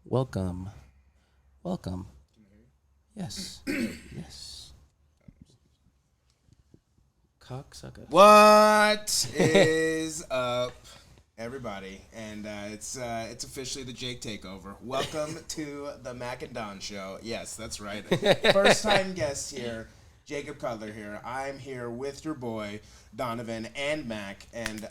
Welcome. Welcome. Yes. Yes. Cocksucker. What is up, everybody? And it's officially the Jake Takeover. Welcome to the Mack and Don Show. Yes, that's right. First time guest here, Jacob Kutler here. I'm here with your boy Donovan and Mack, and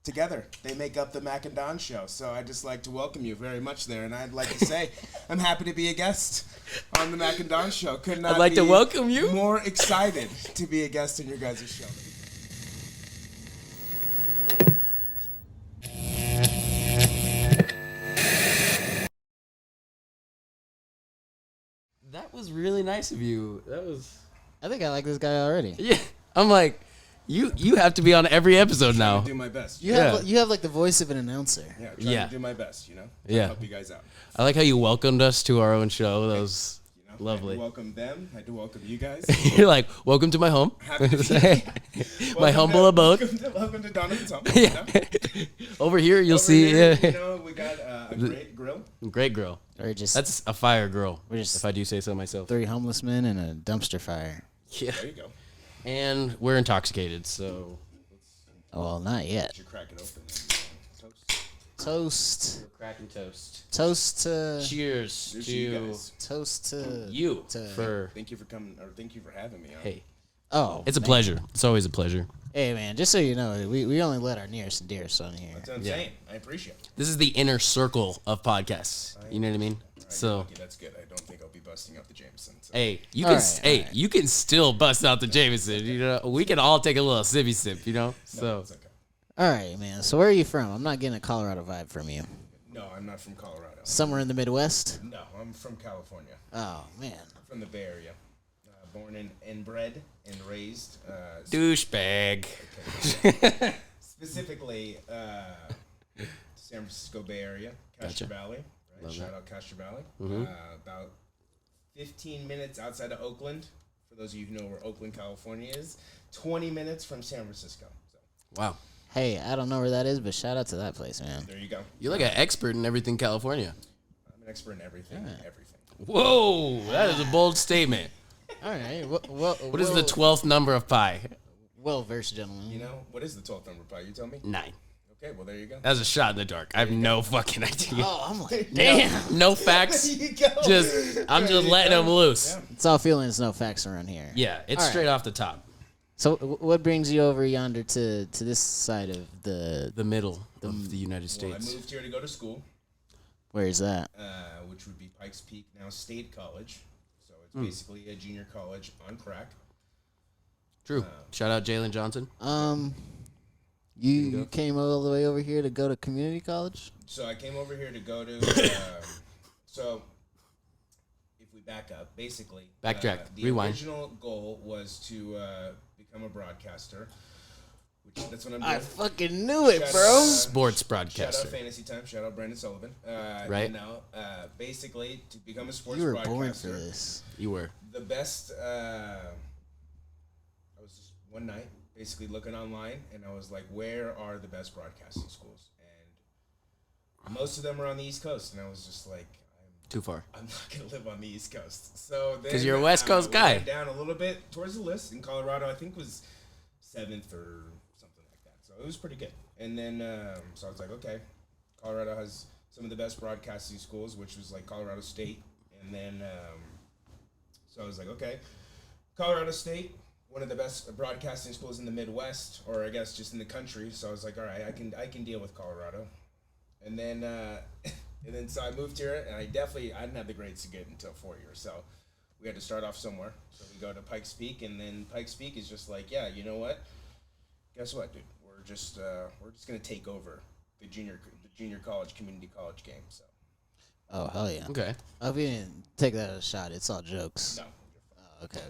together they make up the Mack and Don Show. So I'd just like to welcome you very much there, and I'd like to say I'm happy to be a guest on the Mack and Don Show. Could not I'd like to welcome you. More excited to be a guest in your guys' show. That was really nice of you. That was. I think I like this guy already. Yeah. I'm like, you have to be on every episode now. I'm do my best. You have like the voice of an announcer. Yeah, trying to do my best, Yeah. Help you guys out. I like how you welcomed us to our own show. That was lovely. I had to welcome them. I had to welcome you guys. You're like, welcome to my home. Happy to be My humble abode. Welcome to Donovan's home. Yeah. Over here, you'll see. Here, Yeah. we got a great grill. Great grill. Or just That's a fire grill, We're just- if I do say so myself. 3 homeless men and a dumpster fire. Yeah. There you go. And we're intoxicated, so. Oh, well, not yet. You crack it open. And, Toast. We're cracking toast. Toast to. Cheers Cheers to to you guys. Toast to. you to- for. Thank you for coming, or thank you for having me. Hey, Oh. it's a man. pleasure. It's always a pleasure. Hey, man, just so you know, we only let our nearest and dearest on here. That's what I'm Yeah. saying. I appreciate it. This is the inner circle of podcasts. You know what I mean? All right, So, okay, that's good. I don't think I'll be busting out the Jameson. So. hey, you All can right, hey, all right. you can still bust out the Jameson. You know, we can all take a little sippy sip. You know, No, so it's okay. All right, man. So where are you from? I'm not getting a Colorado vibe from you. No, I'm not from Colorado. Somewhere in the Midwest? No, I'm from California. Oh, man. I'm from the Bay Area. Born and bred and raised. douchebag. Specifically, San Francisco Bay Area, Castro Gotcha. Valley. Right? Love Shout out Castro Valley. Mhm. About 15 minutes outside of Oakland. For those of you who know where Oakland, California is, 20 minutes from San Francisco. So Wow, Hey, I don't know where that is, but shout out to that place, man. there you go. you're like an expert in everything California. I'm an expert in everything. Yeah. Everything. Whoa, that is a bold statement. All right. What is the 12th number of pi? Well-versed gentleman. You know, what is the 12th number pie? You tell me? 9. Okay, well, there you go. That was a shot in the dark. I have no fucking idea. Oh, I'm like, Damn. No facts. There you go. I'm just letting them loose. Yeah. It's all feelings, no facts around here. Yeah, it's All right. straight off the top. So, what brings you over yonder to this side of the? The middle of the United Well, I States. moved here to go to school, Where is that? which would be Pikes Peak, now State College. So it's Hmm. basically a junior college on crack. True. Shout out Jalen Johnson. You came all the way over here to go to community college? So I came over here to go to. So if we back up, basically, Backtrack. The Rewind. original goal was to become a broadcaster, which that's what I'm doing. I fucking knew it, Shout bro. out, Sports Shout broadcaster. out Fantasy Time. Shout out Brandon Sullivan. Right. You know, basically to become a sports You were broadcaster. born for this. You were. The best. I was just one night basically looking online, and I was like, "Where are the best broadcasting schools?" And most of them are on the East Coast, and I was just like, Too far. I'm not gonna live on the East Coast. So then 'Cause you're a West Coast I guy. went down a little bit towards the list. In Colorado, I think was 7th or something like that. So it was pretty good. And then so I was like, okay, Colorado has some of the best broadcasting schools, which was like Colorado State. And then so I was like, okay, Colorado State, one of the best broadcasting schools in the Midwest, or I guess just in the country. So I was like, all right, I can deal with Colorado. And then and then so I moved here, and I didn't have the grades to get until 4 years. So we had to start off somewhere. So we go to Pikes Peak, and then Pikes Peak is just like, yeah, you know what? Guess what, dude? We're just gonna take over the junior college, community college game. So Oh, hell yeah. Okay. I hope you didn't take that as a shot. It's all jokes. no. Oh, okay.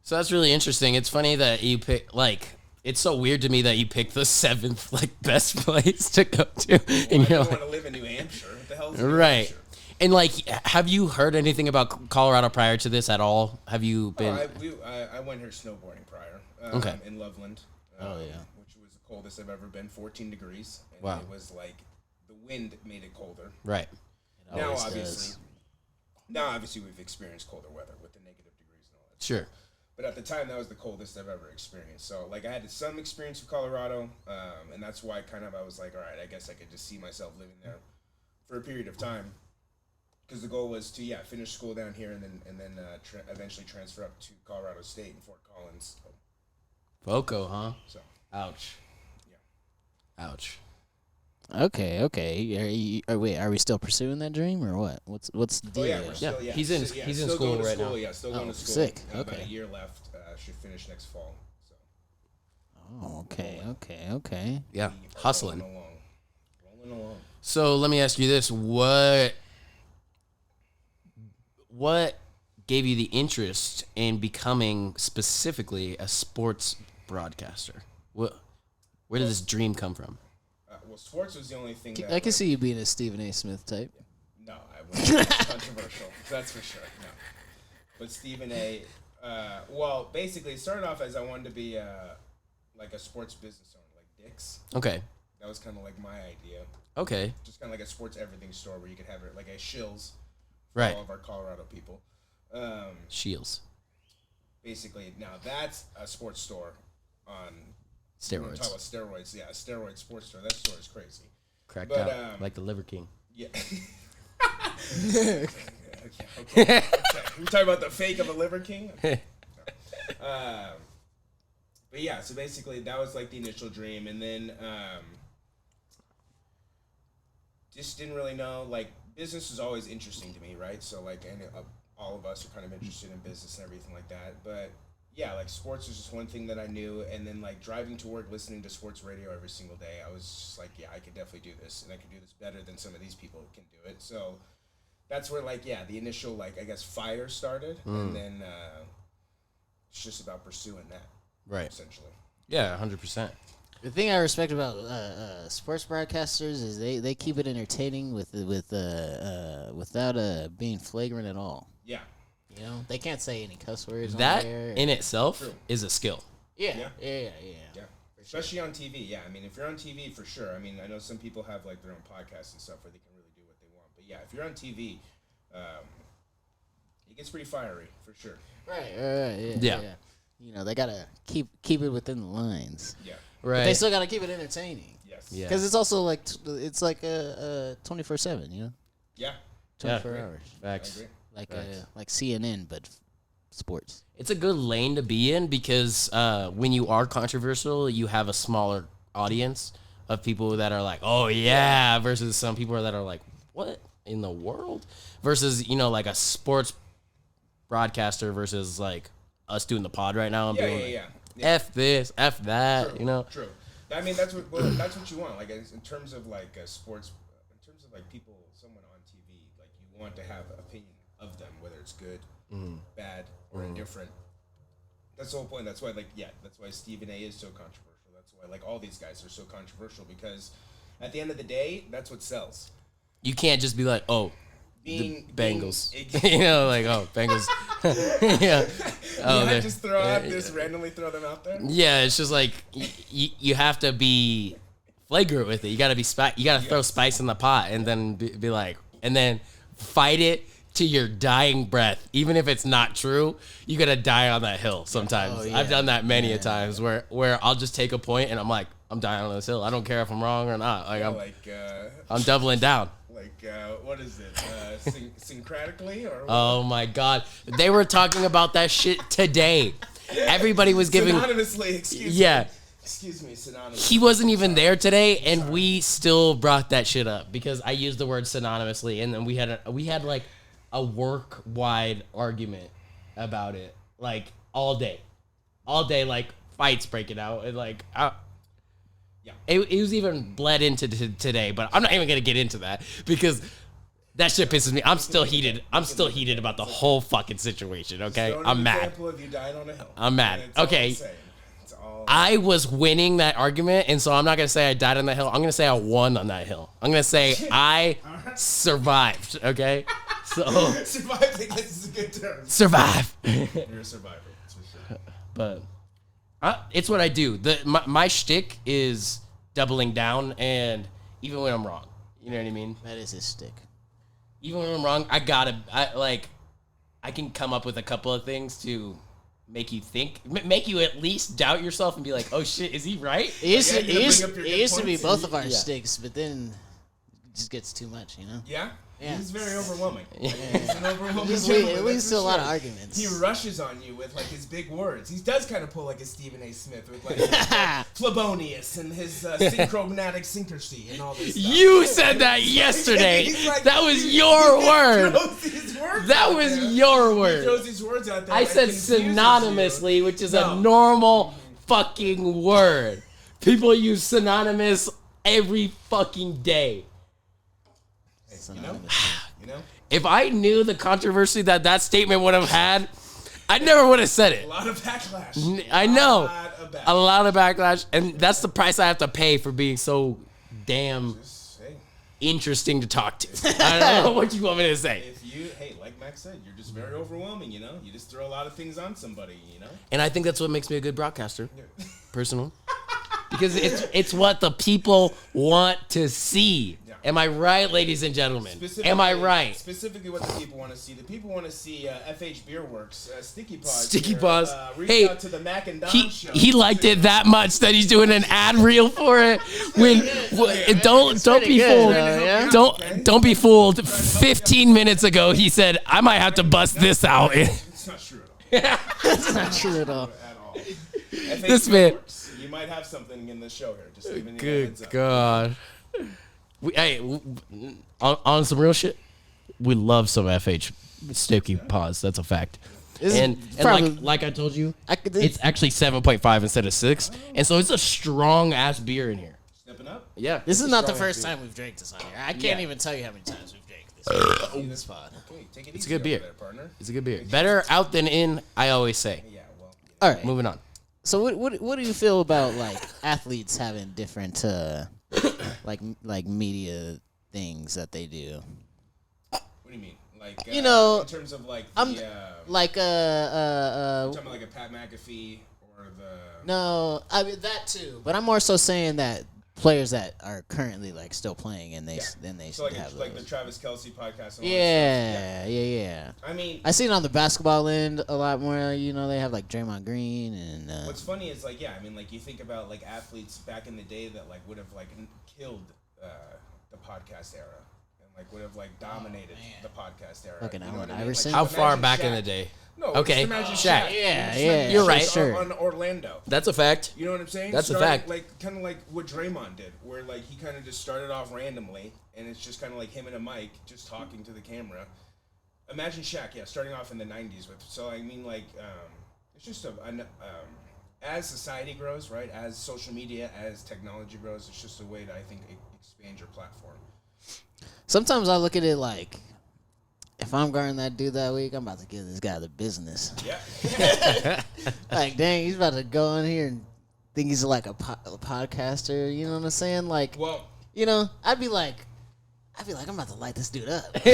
So that's really interesting. It's funny that you pick it's so weird to me that you picked the 7th best place to go to. And I you're don't like, want to live in New Hampshire. What the hell is New right. Hampshire? And have you heard anything about Colorado prior to this at all? Have you been? I went here snowboarding prior. Okay. In Loveland. Oh, yeah. Which was the coldest I've ever been, 14 degrees. And Wow. It was like the wind made it colder. Right. Now always obviously, does. now obviously we've experienced colder weather with the negative degrees and all that. Sure. But at the time, that was the coldest I've ever experienced. So, like, I had some experience with Colorado, and that's why I was like, all right, I guess I could just see myself living there for a period of time. Because the goal was to, finish school down here and then eventually transfer up to Colorado State in Fort Collins. Foco, huh? So, Ouch. yeah. Ouch. Okay. Are we still pursuing that dream or what? What's the deal? Oh, yeah, we're still, He's in still school going to right now. Yeah, still going to school. Sick. About Okay. a year left. Should finish next fall. So. Oh, okay. Yeah. We are Hustling. Rolling along. So let me ask you this: what gave you the interest in becoming specifically a sports broadcaster? Where did this dream come from? Well, sports was the only thing that I can see you being a Stephen A. Smith type. No, I wouldn't. Controversial. That's for sure. No. But Stephen A. Well, basically, it started off as I wanted to be like a sports business owner, like Dick's. Okay. That was kind of like my idea. Okay. Just kind of like a sports everything store where you could have it like a Shills for Right. all of our Colorado people. Shields. Basically, now that's a sports store on Steroids. We're talking about steroids. Yeah, a steroid sports store. That store is crazy. Cracked But, out like the Liver King. Yeah. Okay. We're talking about the fake of a Liver King. But yeah, so basically that was like the initial dream, and then just didn't really know. Like, business is always interesting to me, right? So like, and all of us are kind of interested in business and everything like that. But yeah, like sports was just one thing that I knew, and then like driving to work, listening to sports radio every single day, I was just like, yeah, I could definitely do this, and I could do this better than some of these people can do it. So that's where like, yeah, the initial like, I guess, fire started, and then it's just about pursuing that, Right. essentially. Yeah, 100%. The thing I respect about sports broadcasters is they keep it entertaining without being flagrant at all. Yeah. You know, they can't say any cuss words That on there. in itself True. is a skill. Yeah. Especially on TV. Yeah, I mean, if you're on TV, for sure. I mean, I know some people have like their own podcasts and stuff where they can really do what they want. But yeah, if you're on TV, it gets pretty fiery, for sure. Right. Yeah. You know, they gotta keep it within the lines. Yeah. But Right. they still gotta keep it entertaining. Yes. Yeah. Because it's also like it's like 24/7. You know, Yeah. 24 hours. I Facts. agree. Like CNN, but sports. It's a good lane to be in because when you are controversial, you have a smaller audience of people that are like, oh, yeah, versus some people that are like, what in the world? Versus, you know, like a sports broadcaster versus like us doing the pod right now and being like, F this, F that, True. you know? True. I mean, that's what you want. Like, in terms of like sports, in terms of like people, someone on TV, like you want to have opinion of them, whether it's good, bad, or indifferent. That's the whole point. That's why, like, that's why Stephen A. is so controversial. That's why, like, all these guys are so controversial because at the end of the day, that's what sells. You can't just be like, oh, Being Bengals. You know, like, oh, Bengals. Yeah. Oh, you just throw out this, randomly throw them out there. Yeah, it's just like you have to be flagrant with it. You gotta be you gotta throw spice in the pot and then be like, and then fight it to your dying breath. Even if it's not true, you gotta die on that hill sometimes. Oh, yeah. I've done that many a times where I'll just take a point and I'm like, I'm dying on this hill. I don't care if I'm wrong or not. Like I'm doubling down. What is it? Syncretically or what? Oh my God, they were talking about that shit today. Everybody was giving synonymously. Excuse me, synonymously. He wasn't even there today, and we still brought that shit up because I used the word synonymously, and then we had like a work-wide argument about it, like all day, like fights breaking out, and like it was even bled into today. But I'm not even gonna get into that because that shit pisses me. I'm still heated. I'm still heated about the whole fucking situation. Okay, I'm mad. Example of you dying on a hill. I'm mad. It's all Okay. the same. It's all. I was winning that argument, and so I'm not gonna say I died on that hill. I'm gonna say I won on that hill. I'm gonna say I survived. Okay, so Surviving is a good term. survive. You're a survivor. That's for sure. But it's what I do. My shtick is doubling down, and even when I'm wrong, You know what I mean? That is his stick. Even when I'm wrong, I can come up with a couple of things to make you think, make you at least doubt yourself and be like, oh shit, is he right? It used, Yeah, you bring up your it good used to be points. both of our Yeah. sticks, but then it just gets too much, you know? Yeah? Yeah. He's very overwhelming. Like, he's an overwhelming It gentleman, leads that's to a for lot of sure. arguments. He rushes on you with like his big words. He does kind of pull like a Stephen A. Smith with like his, Flavonius and his synchromatic syncrasy and all this stuff. You said that yesterday. He's like- That was your he word. throws his words That out was there. your He word. throws his words out there. I and said confuses you. synonymously, which is No. a normal fucking word. People use synonymous every fucking day. You know? You know? If I knew the controversy that statement would have had, I never would have said it. A lot of backlash. I know. A lot of backlash. A lot of backlash, and that's the price I have to pay for being so damn Hey, interesting to talk to. I don't know what you want me to say. if you, like Mack said, you're just very overwhelming, you know? You just throw a lot of things on somebody, you know? And I think that's what makes me a good broadcaster, personal, because it's what the people want to see. Yeah. Am I right, ladies and gentlemen? Am I right? Specifically, what the people want to see. The people want to see FH Beer Works, Sticky Paws. Sticky here, Paws. Reach Hey, out to the Mack and Don show. He liked it that much that he's doing an ad reel for it. Don't be pretty good, fooled. though, yeah? Don't be fooled. 15 minutes ago, he said, "I might have to bust this out." It's not true at all. That's not true at all. At all. FH This Beer man- Works. You might have something in this show here. Just giving you a Good heads up. God. On some real shit, we love some FH Sticky Paws. That's a fact. This is And probably- like I told you, I could- it's actually 7.5 instead of 6, and so it's a strong ass beer in here. Stepping up. Yeah, This it's is a not the strong first beer. time we've drank this on here. I can't Yeah. even tell you how many times we've drank this on this pod. Okay, take it It's a easy good over beer. there, partner. It's a good beer. Better out than in, I always say. Yeah, well. All right. Moving on. So what do you feel about like athletes having different like media things that they do? What do you mean? Like, You know, in terms of like I'm the, like talking about like a Pat McAfee or the. no, I mean that too, but I'm more so saying that players that are currently like still playing and they So like, have like the those. Travis Kelce podcast. And all that stuff. Yeah. I mean, I seen it on the basketball end a lot more. You know, they have like Draymond Green and what's funny is like, yeah, I mean, like you think about like athletes back in the day that like would have like killed the podcast era and like would have like dominated the podcast era. Fucking You know Allen what I mean? Iverson? How Like, far imagine back in Shaq. the day? No, Okay, just imagine Shaq. Shaq. Yeah, Just yeah, imagine You're Shaq right. Sure. On Orlando. That's a fact. You know what I'm saying? That's a fact. Like kind of like what Draymond did, where like he kind of just started off randomly, and it's just kind of like him and a mic just talking to the camera. Imagine Shaq, yeah, starting off in the '90s with. So I mean, like, it's just as society grows, right? As social media, as technology grows, it's just a way to I think expand your platform. sometimes I look at it like, if I'm guarding that dude that week, I'm about to give this guy the business. Yeah. Like, dang, he's about to go in here and think he's like a podcaster. You know what I'm saying? Like, Well, you know, I'd be like, I'm about to light this dude up. no,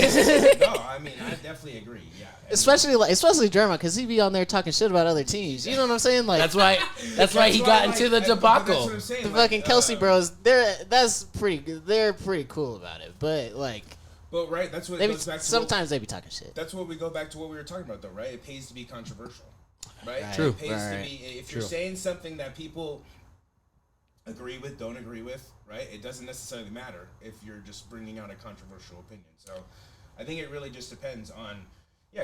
I mean, I definitely agree. Yeah. And especially Draymond, because he be on there talking shit about other teams. You know what I'm saying? Like, That's why he why, got like, into the that's what debacle. I'm saying, the like, fucking Kelsey bros, they're pretty cool about it. But like, But right, that's what they it be, goes back to. sometimes they be talking shit. That's what we go back to what we were talking about, though, right? It pays to be controversial, right? Right. True. It pays Right. to be if you're saying something that people agree with, don't agree with, right? It doesn't necessarily matter if you're just bringing out a controversial opinion. So, I think it really just depends on,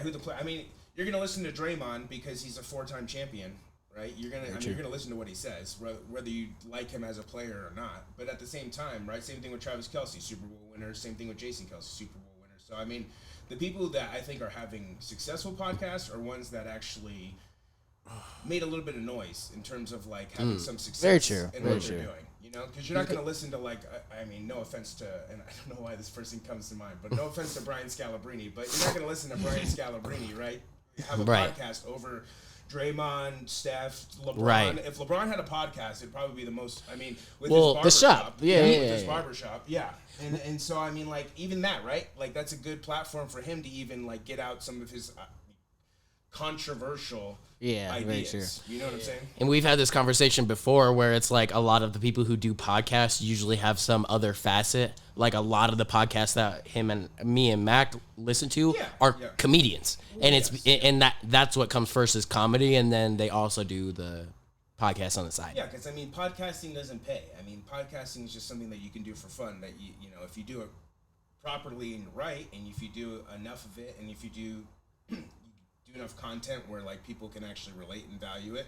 who the play. I mean, you're gonna listen to Draymond because he's a 4-time champion, right? You're gonna listen to what he says, whether you like him as a player or not. But at the same time, right? Same thing with Travis Kelce, Super Bowl winner. Same thing with Jason Kelce, Super Bowl winner. So I mean, the people that I think are having successful podcasts are ones that actually made a little bit of noise in terms of like having some success Very true. in Very what true. they're doing. You know, because you're not going to listen to like, I mean, no offense to, and I don't know why this person comes to mind, but no offense to Brian Scalabrine, but you're not going to listen to Brian Scalabrine, right? Have a Right. podcast over Draymond, Steph, LeBron. Right. If LeBron had a podcast, it'd probably be the most. I mean, with Well, his the barbershop, shop. Yeah, with yeah, his yeah. barbershop, yeah. And so I mean, like even that, right? Like that's a good platform for him to even like get out some of his controversial Yeah, very ideas. true. You know what I'm saying? And we've had this conversation before where it's like a lot of the people who do podcasts usually have some other facet. Like a lot of the podcasts that him and me and Mac listen to are comedians. And that's what comes first is comedy, and then they also do the podcast on the side. Yeah, because I mean, podcasting doesn't pay. I mean, podcasting is just something that you can do for fun. That you know, if you do it properly and right, and if you do enough of it, and if you do enough content where like people can actually relate and value it,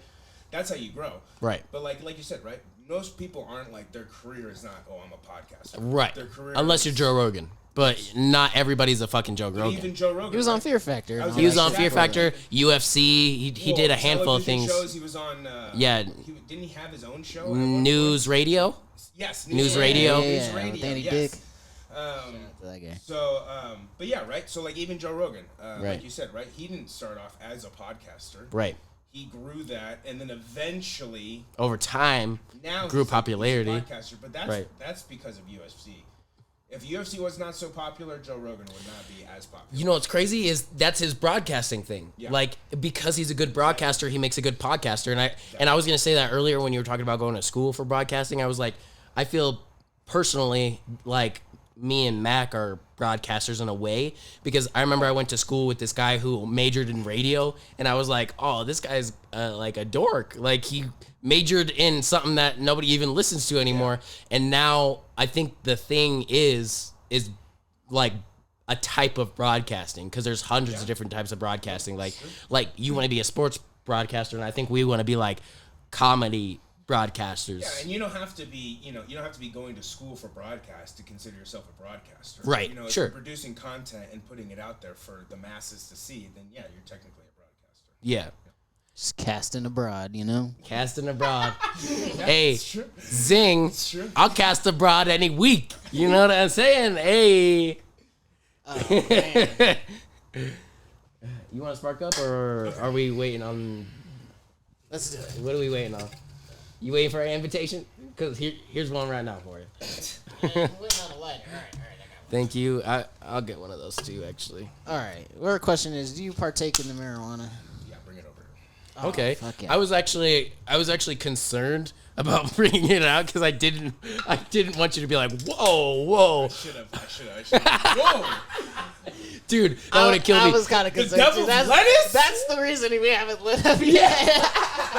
that's how you grow. Right. But like you said, right? Most people aren't like their career is not, oh, I'm a podcaster. Right. Their career Unless you're Joe Rogan. But not everybody's a fucking Joe Rogan. Even Joe Rogan. He was on Fear Factor. He was on Fear Factor, UFC. He did a handful of things. Shows, he was on. Didn't he have his own show? News Radio. Yes. News Radio. News Radio. Danny yes. Dick. That guy. So, but yeah, right. So like even Joe Rogan, like you said, right? He didn't start off as a podcaster. Right. He grew that, and then eventually, over time, grew popularity. He's a podcaster, but that's because of UFC. If UFC was not so popular, Joe Rogan would not be as popular. You know what's crazy is that's his broadcasting thing. Yeah. Like because he's a good broadcaster, he makes a good podcaster. And I was gonna say that earlier when you were talking about going to school for broadcasting. I was like, I feel personally like me and Mac are broadcasters in a way, because I remember I went to school with this guy who majored in radio, and I was like, oh, this guy's like a dork. Like he majored in something that nobody even listens to anymore. Yeah. And now I think the thing is like a type of broadcasting, because there's hundreds of different types of broadcasting. Like you want to be a sports broadcaster, and I think we want to be like comedy broadcasters. Yeah, and you don't have to be, you don't have to be going to school for broadcast to consider yourself a broadcaster. Right. If you're producing content and putting it out there for the masses to see, then yeah, you're technically a broadcaster. Yeah. Just casting abroad, Casting abroad. Hey, zing. I'll cast abroad any week. You know what I'm saying? Hey. Oh, man. You want to spark up, or are we waiting on... Let's do it. What are we waiting on? You waiting for an invitation? Because here's one right now for you. I'm waiting on a lighter. All right, I got one. Thank you. I'll get one of those too, actually. All right. Our question is, do you partake in the marijuana? Yeah, bring it over. Oh, okay. Fuck yeah. I was actually concerned about bringing it out because I didn't want you to be like, whoa. I should have. Whoa. Dude, that would have killed me. I was kind of concerned. The devil's lettuce? That's the reason we haven't lit up yet.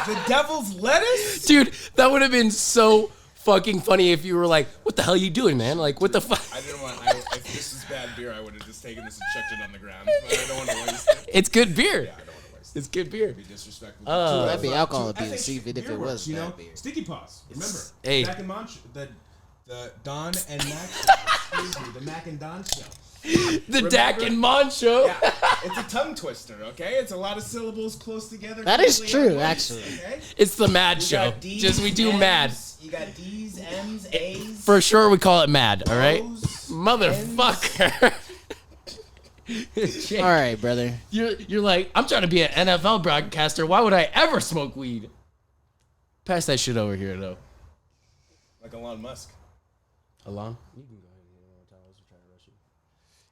The devil's lettuce? Dude, that would have been so fucking funny if you were like, what the hell are you doing, man? Like, what the fuck? I didn't want... if this is bad beer, I would have just taken this and chucked it on the ground. But I don't want to waste it. It's good beer. Yeah, I don't want to waste it. It's good beer. It'd be disrespectful. That'd be alcohol I think abuse, even if it was works, bad beer. Sticky Paws. Remember. Hey. Mac and Monch, the Don and Mac show. Excuse me, the Mac and Don show. The Dak and Mon show. Yeah, it's a tongue twister, okay? It's a lot of syllables close together. That is closely true, at once, actually. Okay? It's the Mad You show. got D's, Just we do M's, Mad. You got D's, M's, A's. For sure we call it Mad, all right? O's, Motherfucker. All right, brother. You're like, I'm trying to be an NFL broadcaster. Why would I ever smoke weed? Pass that shit over here, though. Like Elon Musk. Elon?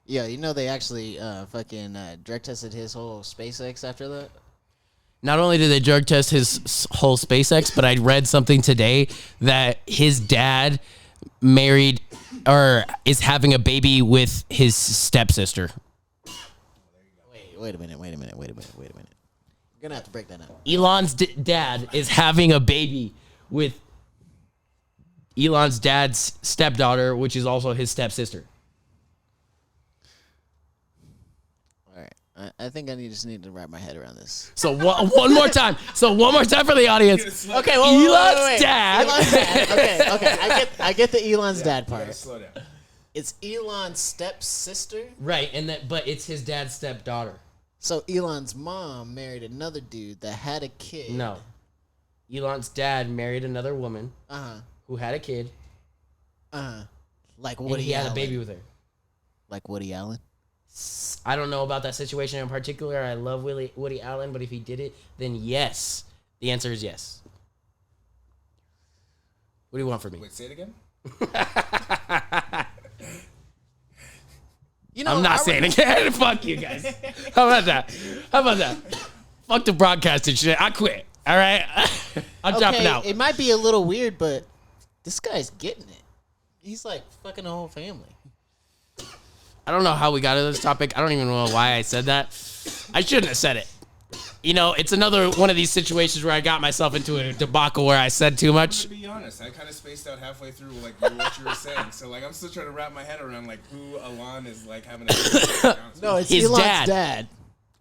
Yeah, they actually fucking drug tested his whole SpaceX after that. Not only did they drug test his whole SpaceX, but I read something today that his dad married or is having a baby with his stepsister. Wait a minute. You're gonna have to break that up. Elon's dad is having a baby with Elon's dad's stepdaughter, which is also his stepsister. I think I just need to wrap my head around this. So one more time. One more time for the audience. Okay, Elon's dad. Elon's dad. Okay. I get the Elon's dad part. Slow down. It's Elon's stepsister. Right, but it's his dad's stepdaughter. So Elon's mom married another dude that had a kid. No. Elon's dad married another woman who had a kid. Like Woody Allen. He had a baby with her. Like Woody Allen? I don't know about that situation in particular. I love Woody Allen, but if he did it, then yes. The answer is yes. What do you want from me? Wait, say it again? I'm not saying it again. Fuck you guys. How about that? Fuck the broadcasting shit. I quit. All right, I'm dropping out. It might be a little weird, but this guy's getting it. He's like fucking the whole family. I don't know how we got to this topic. I don't even know why I said that. I shouldn't have said it. You know, it's another one of these situations where I got myself into a debacle where I said too much. To be honest, I kind of spaced out halfway through like what you were saying. So like, I'm still trying to wrap my head around like who Alon is like having a. No, it's His Elon's dad. dad.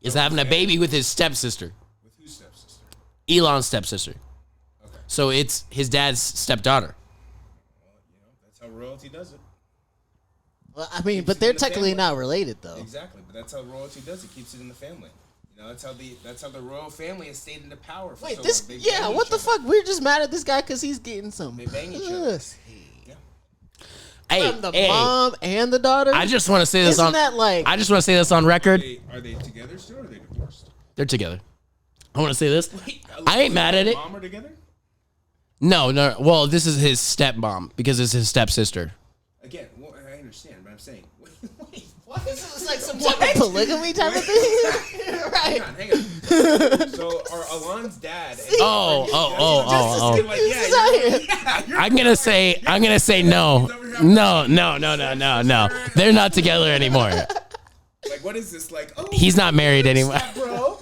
Is having a baby with his stepsister. With whose stepsister? Elon's stepsister. Okay. So it's his dad's stepdaughter. Well, that's how royalty does it. Well, I mean, but it they're in the technically family. not related though. Exactly, but that's how royalty does it. Keeps it in the family. That's how the royal family has stayed into power. For Wait, so this? long. Yeah, what the fuck? We're just mad at this guy because he's getting some They bang each other. pussy. Yeah. Hey, From the mom and the daughter. I just want to say this Isn't on. that like? I just want to say this on record. Are they together still, or are they divorced? They're together. I want to say this. I ain't mad at it. Mom are together? No. Well, this is his stepmom because it's his stepsister. Again, well, I understand, but I'm saying. Wait, What? This is like some type of polygamy type of thing, right? hang on. So are Alon's dad? And Oh. Like, yeah, I'm gonna say no. No. They're not together anymore. Like, what is this? Like, oh, He's not married anymore. bro.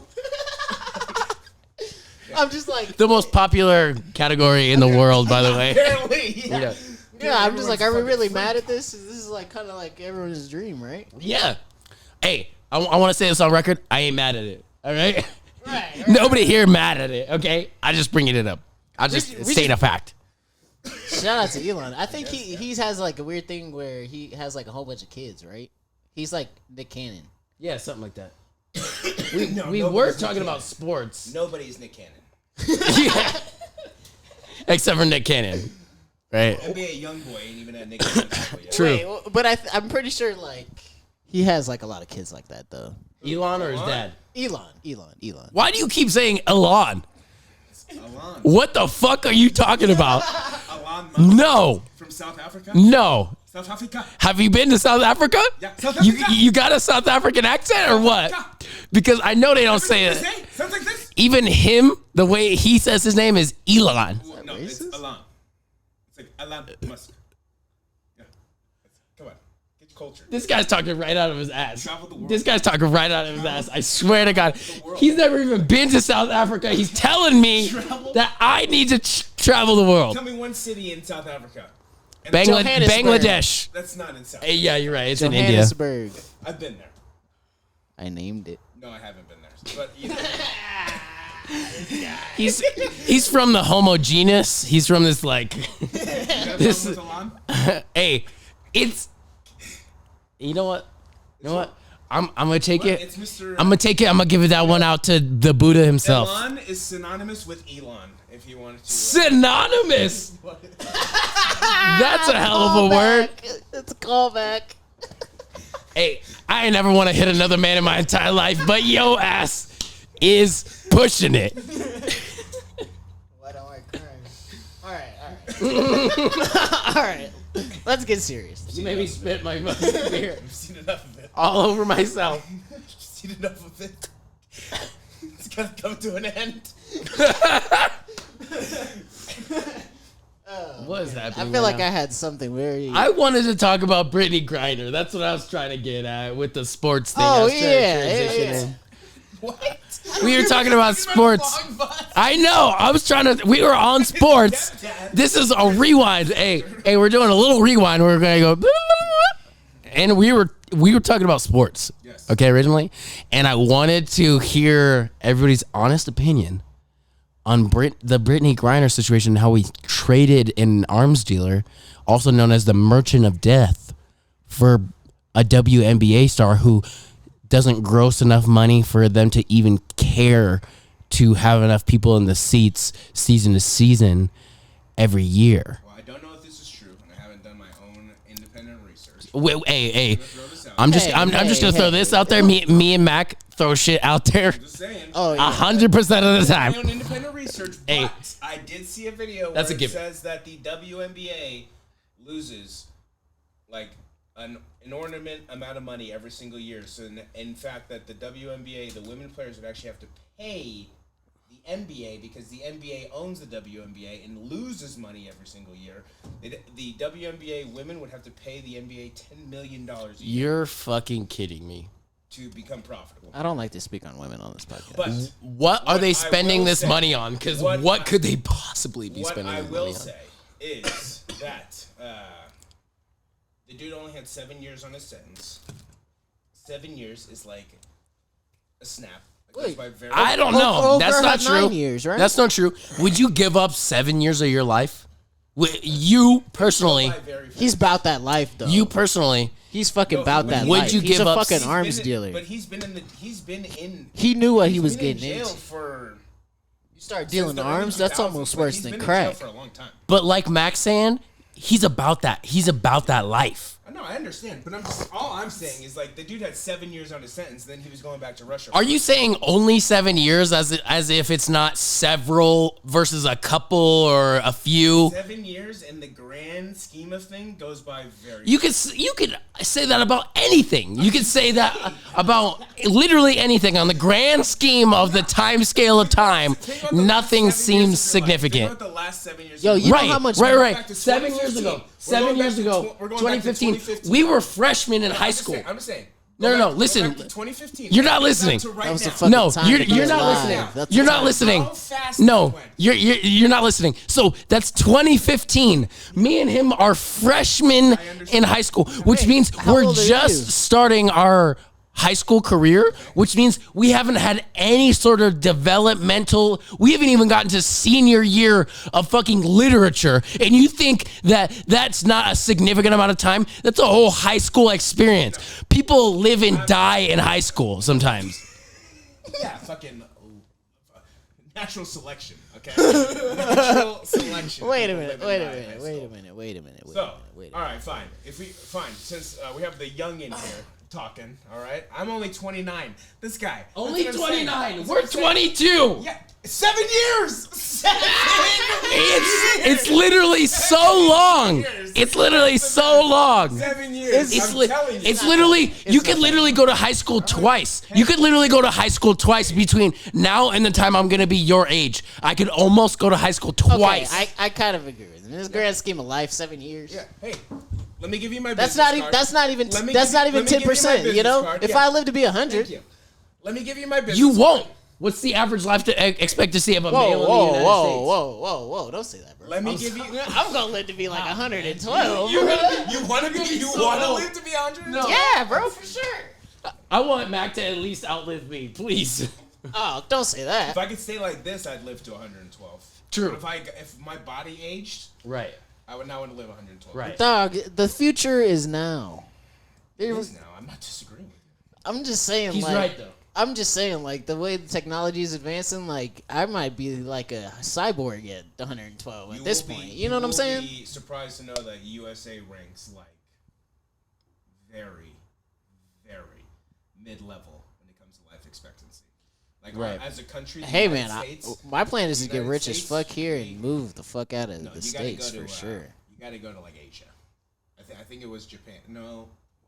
I'm just like, The most popular category in the world, by the way. Apparently, yeah. I'm just like, are we really mad at this? This is like kind of like everyone's dream, right? Yeah. Hey, I want to say this on record. I ain't mad at it. All right. Right. Nobody here mad at it. Okay. I just bringing it up. I just We state a fact. Shout out to Elon. I think he has like a weird thing where he has like a whole bunch of kids, right? He's like Nick Cannon. Yeah, something like that. No, We nobody's were Nick talking Cannon. about sports. Nobody's Nick Cannon. Yeah. Except for Nick Cannon. Right. NBA young boy ain't even at Nick Cannon level yet. True. Wait, but I'm pretty sure like he has like a lot of kids like that though. Elon or his dad? Elon. Why do you keep saying Elon? Alon. What the fuck are you talking about? Alon No. from South Africa. No. South Africa. Have you been to South Africa? Yeah, South Africa. You got a South African accent or what? Because I know they don't say it. Sounds like this. Even him, the way he says his name is Elon. Well, no, it's Alon. It's like Elon Musk. Yeah. Come on. Get your culture. This guy's talking right out of his ass. Travel the world. This guy's talking right out of his ass. I swear to God. He's never even been to South Africa. He's telling me that I need to travel the world. Tell me one city in South Africa. And Johannesburg. Bangladesh. That's not in South. Hey, yeah, you're right. It's in India. Johannesburg. I've been there. I named it. No, I haven't been there. But you know, He's from the homogeneous. He's from this like this. with Alon? Hey, it's. You know what? I'm gonna take it. It's Mr. I'm gonna take it. I'm gonna give it that one out to the Buddha himself. Elon is synonymous with Elon. If you wanted to. Synonymous. That's a hell of a word. It's a callback. Hey, I ain't never want to hit another man in my entire life, but yo ass is pushing it. Why don't I cry? All right. Let's get serious. You made me spit my fucking beer I've seen enough of it. all over myself. I've seen enough of it. It's gotta come to an end. What is happening? I feel right like now? I had something very. I wanted to talk about Brittany Griner. That's what I was trying to get at with the sports thing. I Oh, was trying to transition yeah. in. What? We were talking about sports. I know. I was trying to. We were on sports. This is a rewind. Hey, we're doing a little rewind. We're gonna go, and we were talking about sports. Yes. Okay, originally, and I wanted to hear everybody's honest opinion on the Brittany Griner situation, how we traded an arms dealer, also known as the Merchant of Death, for a WNBA star who doesn't gross enough money for them to even care to have enough people in the seats season to season every year. Well, I don't know if this is true, and I haven't done my own independent research. Hey, Throw this out. I'm just Hey, gonna throw this out there. Me and Mack throw shit out there Just saying. Oh, yeah. 100% of the My time. own independent research, but Hey. I did see a video That's where a it given. says that the WNBA loses like an inordinate amount of money every single year. So in fact, that the WNBA, the women players would actually have to pay the NBA because the NBA owns the WNBA and loses money every single year. The WNBA women would have to pay the NBA $10 million a year. You're fucking kidding me. To become profitable. I don't like to speak on women on this podcast. But what are they spending this money on? Because what could they possibly be what spending I this will money on? say is that the dude only had 7 years on his sentence. 7 years is like a snap. Wait, I don't know. That's not true. 9 years, right? That's not true. Would you give up 7 years of your life? You personally. He's about that life, though. You personally. He's fucking about that would life. you He's give a up? fucking arms dealer. But he's been in. He knew what he he's was been in getting jail into. for. You start dealing the arms, early that's 2000s, almost but worse he's than been in crack. jail for a long time. But like Max saying, he's about that. He's about that life. No, I understand, but all I'm saying is like the dude had 7 years on his sentence, then he was going back to Russia. Are you saying only 7 years as if it's not several versus a couple or a few? 7 years in the grand scheme of thing goes by very. You could say that about anything. You could say that about literally anything on the grand scheme of the time scale of time. Nothing seems significant. Think about the last 7 years. Yo, you Right, know how much? right. to 7 years ago. 7 years ago. We're going back to 2015. We were freshmen in high school. I'm just saying. No. Listen. 2015. You're not listening. That was the fucking No, time you're to be not alive. listening. That's You're the not time. listening. How fast No, it went. you're not listening. So that's 2015. Me and him are freshmen in high school, which means how we're old are just you? starting our high school career, which means we haven't had any sort of developmental. We haven't even gotten to senior year of fucking literature, and you think that that's not a significant amount of time? That's a whole high school experience. People live and die in high school sometimes. Yeah, fucking natural selection. Okay. Natural selection. Wait a People minute. live Wait and a die in high minute. Wait a school. minute. Wait a minute. Wait a So, minute. Wait a all minute. right, fine. Since we have the youngin here talking, all right. I'm only 29. This guy. Only That's what I'm saying. 29. That's We're what I'm saying. 22. Yeah, 7 years. 7 It's literally so long. It's literally so long. 7 years. It's, I'm telling you. it's literally, you could literally go to high school twice. You could literally go to high school twice between now and the time I'm going to be your age. I could almost go to high school twice. Okay, I kind of agree with him. In this grand scheme of life, 7 years. Yeah. Hey, let me give you my. That's business not even. card. That's not even. Let me That's give not you- even let me give you my 10%. You business know, card. if Yeah. I live to be 100. Thank you. Let me give you my business. You card. won't. What's the average life expectancy of a male in the United States? Whoa! Don't say that, bro. Let me give you. I'm gonna live to be like 112. You want to be? You want to live to be 100? No. Yeah, bro, for sure. I want Mac to at least outlive me, please. Oh, don't say that. If I could stay like this, I'd live to 112. True. But if my body aged, Right. I would now want to live 112. Right. Dog, the future is now. It is now. I'm not disagreeing with you. I'm just saying, He's like, right, though. I'm just saying, like, the way the technology is advancing, like, I might be like a cyborg at 112 at this point. You know what I'm saying? You'll be surprised to know that USA ranks like very, very mid-level when it comes to life expectancy. Like Right. as a country, the Hey, United man, States, my plan is to get United rich as States, fuck here and we- move the fuck out of no, the you gotta States go to, for sure. You got to go to like Asia. I think it was Japan. No, was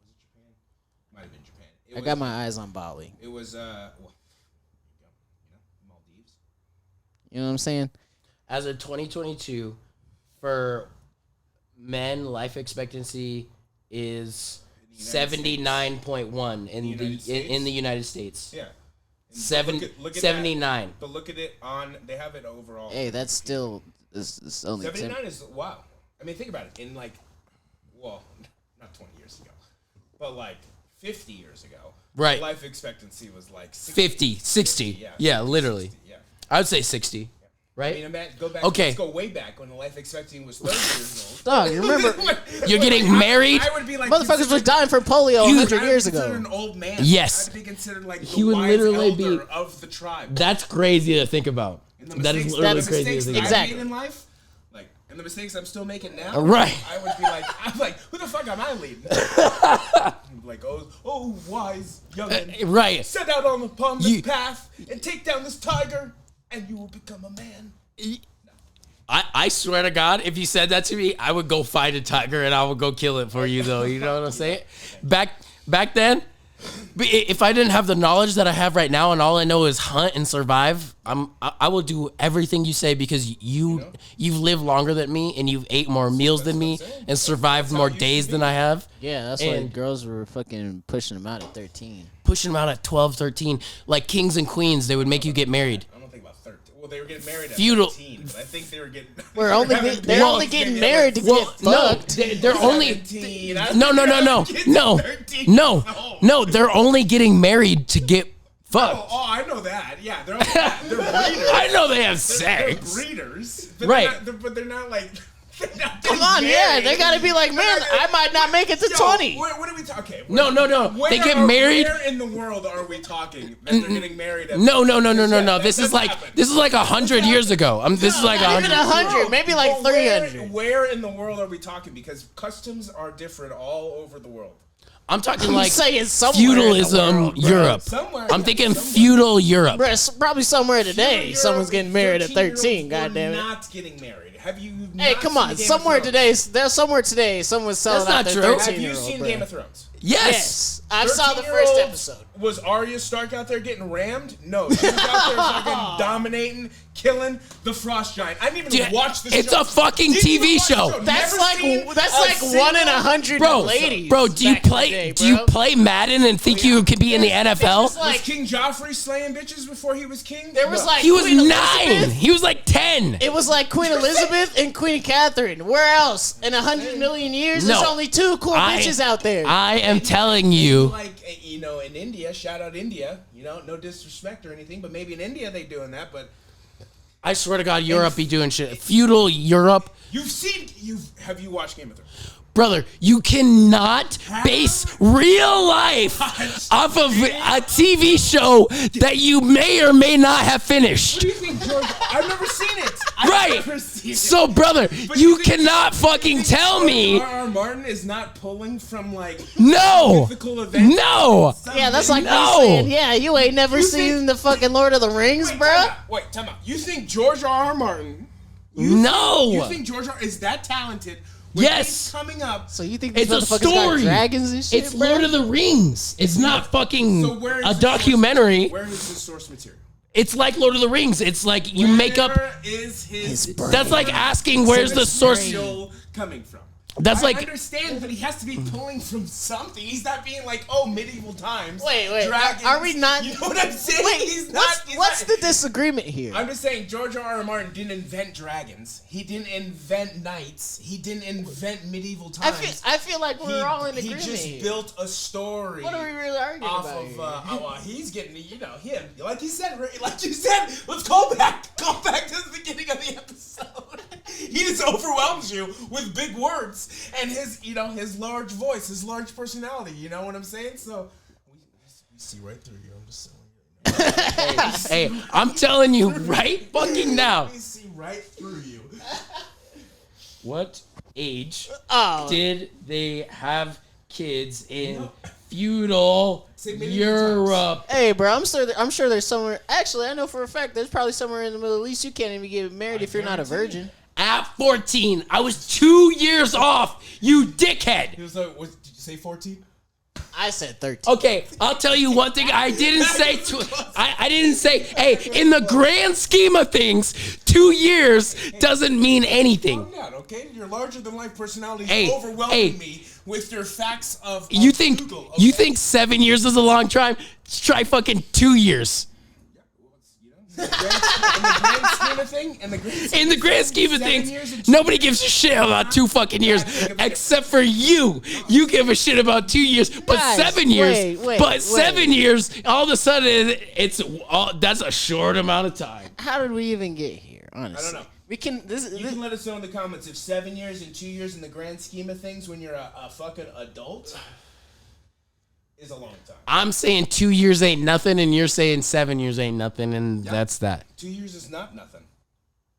it Japan? Might have been Japan. I got my eyes on Bali. It was well, Maldives. You know what I'm saying? As of 2022, for men, life expectancy is 79.1 in the United States. Yeah. And look at 79. That, but look at it on. They have it overall. Hey, that's still it's only 10. 79 is wow. I mean, think about it. In like, well, not 20 years ago, but like 50 years ago, Right. Life expectancy was like 60, 50, 60. Yeah, literally. 60, yeah. I would say 60. I Right? mean, go back. Okay. Let's go way back when the life expectancy was 30 years old. Dog, you remember You're getting married? I would be like motherfuckers were dying from polio You- 100 years I would be ago. considered an old man. Yes. I'd be considered like the He would wise literally be- elder of the tribe. That's crazy to think about. And the That is mistakes- literally the crazy to mistakes think that about. Exactly. I made in life, like, and the mistakes I'm still making now. Right. I would be like, I'm like, who the fuck am I leading? I'd be like, oh, wise youngin, Right. set out upon this You- path and take down this tiger, and you will become a man. I swear to God, if you said that to me, I would go fight a tiger and I would go kill it for you, though. You know what I'm saying? Back then, if I didn't have the knowledge that I have right now and all I know is hunt and survive, I will do everything you say because you've lived longer than me and you've ate more meals than me and survived more days than I have. Yeah, that's why girls were fucking pushing them out at 13. Pushing them out at 12, 13. Like kings and queens, they would make you get married. I don't think about 13. Well, they were getting married at Feudal. 13, but I think they were getting... They're only getting married to get fucked. No, they're only... 17. No, they're only getting married to get fucked. Oh, I know that. Yeah, they're breeders. I know they have They're sex. breeders. But Right. But they're not like... Come on, yeah, they gotta be like, man, I might not make it to 20. What are we talking? Okay. No. They get married. Where in the world are we talking that they're getting married? No. This is like 100 years ago. This is like Even 100, maybe like 300. Where in the world are we talking? Because customs are different all over the world. I'm talking like saying somewhere feudalism in the world, Europe. Somewhere, I'm thinking feudal Europe. Bro, probably somewhere today, someone's getting married at 13. Goddamn it! Not getting married. Have you? Hey, come on! Somewhere today, someone's selling out That's their not true. 13 Have year you old. seen Game of Thrones? Yes. I saw the first 13-year-olds, episode. Was Arya Stark out there getting rammed? No, she was out there fucking dominating, killing the Frost Giant. I didn't even watch the show. It's a fucking Didn't even TV watch the show. That's Never like seen a 1 in single- 100 ladies. Bro, do you back in the play? day, Do you bro. play Madden and think you could be in the NFL? was like- Was King Joffrey slaying bitches before he was king? There was No. like He was Queen 9. Elizabeth. He was like 10. It was like Queen Elizabeth and Queen Catherine. Where else? In 100 million years, there's No. only 2 cool bitches out there. I am telling you. Like, in India, shout out India, no disrespect or anything, but maybe in India they doing that, but I swear to God, Europe be doing shit. Feudal Europe. have you watched Game of Thrones? Brother, you cannot base real life off of a TV show that you may or may not have What finished. do you think, George? I've never seen it. Right. I've never seen it. So, brother, But you think- cannot fucking tell me. R.R. Martin is not pulling from like No. mythical events. No. Yeah, that's like No. me saying, yeah, you ain't never You seen think- the fucking Lord of the Rings, Wait, bruh. time out. You think George R.R. Martin? No. You think George R. is that talented? With Yes. things coming up. So you think these It's a motherfuckers got story. dragons and shit, It's bro? Lord of the Rings. It's not fucking So where is a the documentary. Where is the source material? It's like Lord of the Rings. It's like you make up. Where is his brain. That's like asking where's the source. material coming from? That's I like understand, but he has to be pulling from something. He's not being like, medieval times. Wait, dragons. are we not? You know what I'm saying? Wait, he's not. what's the disagreement here? I'm just saying, George R.R. Martin didn't invent dragons. He didn't invent knights. He didn't invent medieval times. I feel like we're all in He agreement just here. built a story. What are we really arguing off about of he's getting him like you said, let's call back to the beginning of the episode. He just overwhelms you with big words and his large voice, his large personality. You know what I'm saying? So we see right through you. I'm just telling you. hey, I'm telling you right fucking now. We see right through you. What age Oh. did they have kids in feudal medieval Europe? Hey, bro, I'm sure there's somewhere. Actually, I know for a fact there's probably somewhere in the Middle East you can't even get married if you're not a guarantee virgin. At 14, I was 2 years off. You dickhead. He was like, did you say 14? I said 13. Okay, I'll tell you one thing. I didn't say. I didn't say. Hey, in the grand scheme of things, 2 years doesn't mean anything. Calm down, okay? Your larger than life personality Hey, is overwhelming me with your facts of You think Google, you okay? think 7 years is a long time? Try fucking 2 years. In the grand scheme of thing, In the grand scheme of 7 years things, and nobody gives a shit about 2 fucking years, except for you. You give a shit about 2 years, but Guys, 7 years. wait. 7 years, all of a sudden, that's a short amount of time. How did we even get here? Honestly, I don't know. We can. You can let us know in the comments if 7 years and 2 years in the grand scheme of things when you're a fucking adult is a long time. I'm saying 2 years ain't nothing, and you're saying 7 years ain't nothing, and that's that. 2 years is not nothing.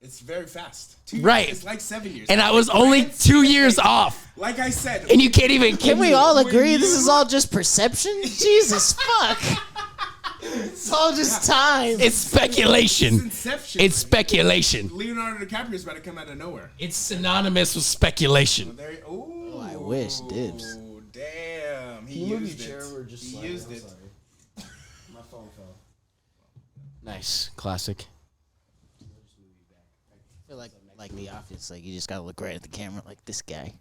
It's very fast. 2 years Right. is like 7 years. And I was only 2 years off, Like I said. and you can't even. Can we all When agree this you- is all just perception? Jesus fuck. It's all just time. It's speculation. It's Inception. It's speculation. Leonardo DiCaprio's about to come out of nowhere. It's synonymous with speculation. Oh, I wish, dibs. Damn, he used it. He used it. My phone fell. Nice, classic. I feel like The Office, like you just gotta look right at the camera, like this guy.